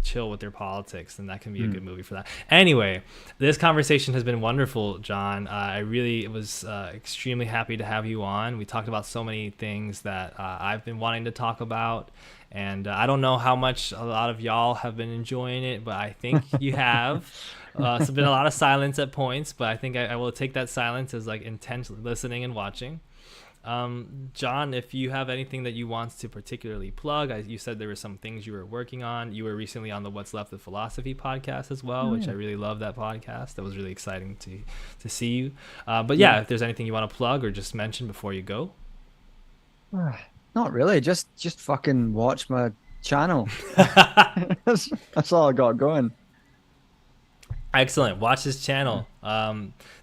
chill with their politics, then that can be a good movie for that. Anyway, this conversation has been wonderful, John. I really was extremely happy to have you on. We talked about so many things that I've been wanting to talk about, and I don't know how much a lot of y'all have been enjoying it, but I think you have. It's been a lot of silence at points, but I think I will take that silence as like intense listening and watching. John, if you have anything that you want to particularly plug, you said there were some things you were working on. You were recently on the What's Left of Philosophy podcast as well, Oh, which yeah. I really love that podcast. That was really exciting to see you. But Yeah. yeah, if there's anything you want to plug or just mention before you go. Not really. Just fucking watch my channel. That's all I got going. Excellent. Watch his Yeah. channel.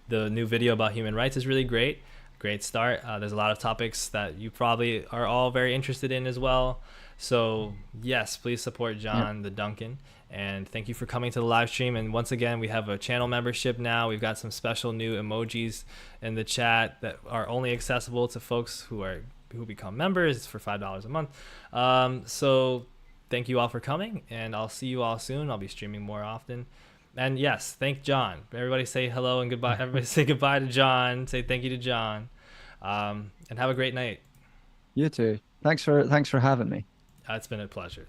The new video about human rights is really great. Great start. There's a lot of topics that you probably are all very interested in as well. So yes, please support Yep. John the Duncan. And thank you for coming to the live stream. And once again, we have a channel membership now. We've got some special new emojis in the chat that are only accessible to folks who become members for $5 a month. So thank you all for coming, and I'll see you all soon. I'll be streaming more often. And yes, thank John. Everybody say hello and goodbye. Everybody say goodbye to John. Say thank you to John. And have a great night. You too. Thanks for having me. It's been a pleasure.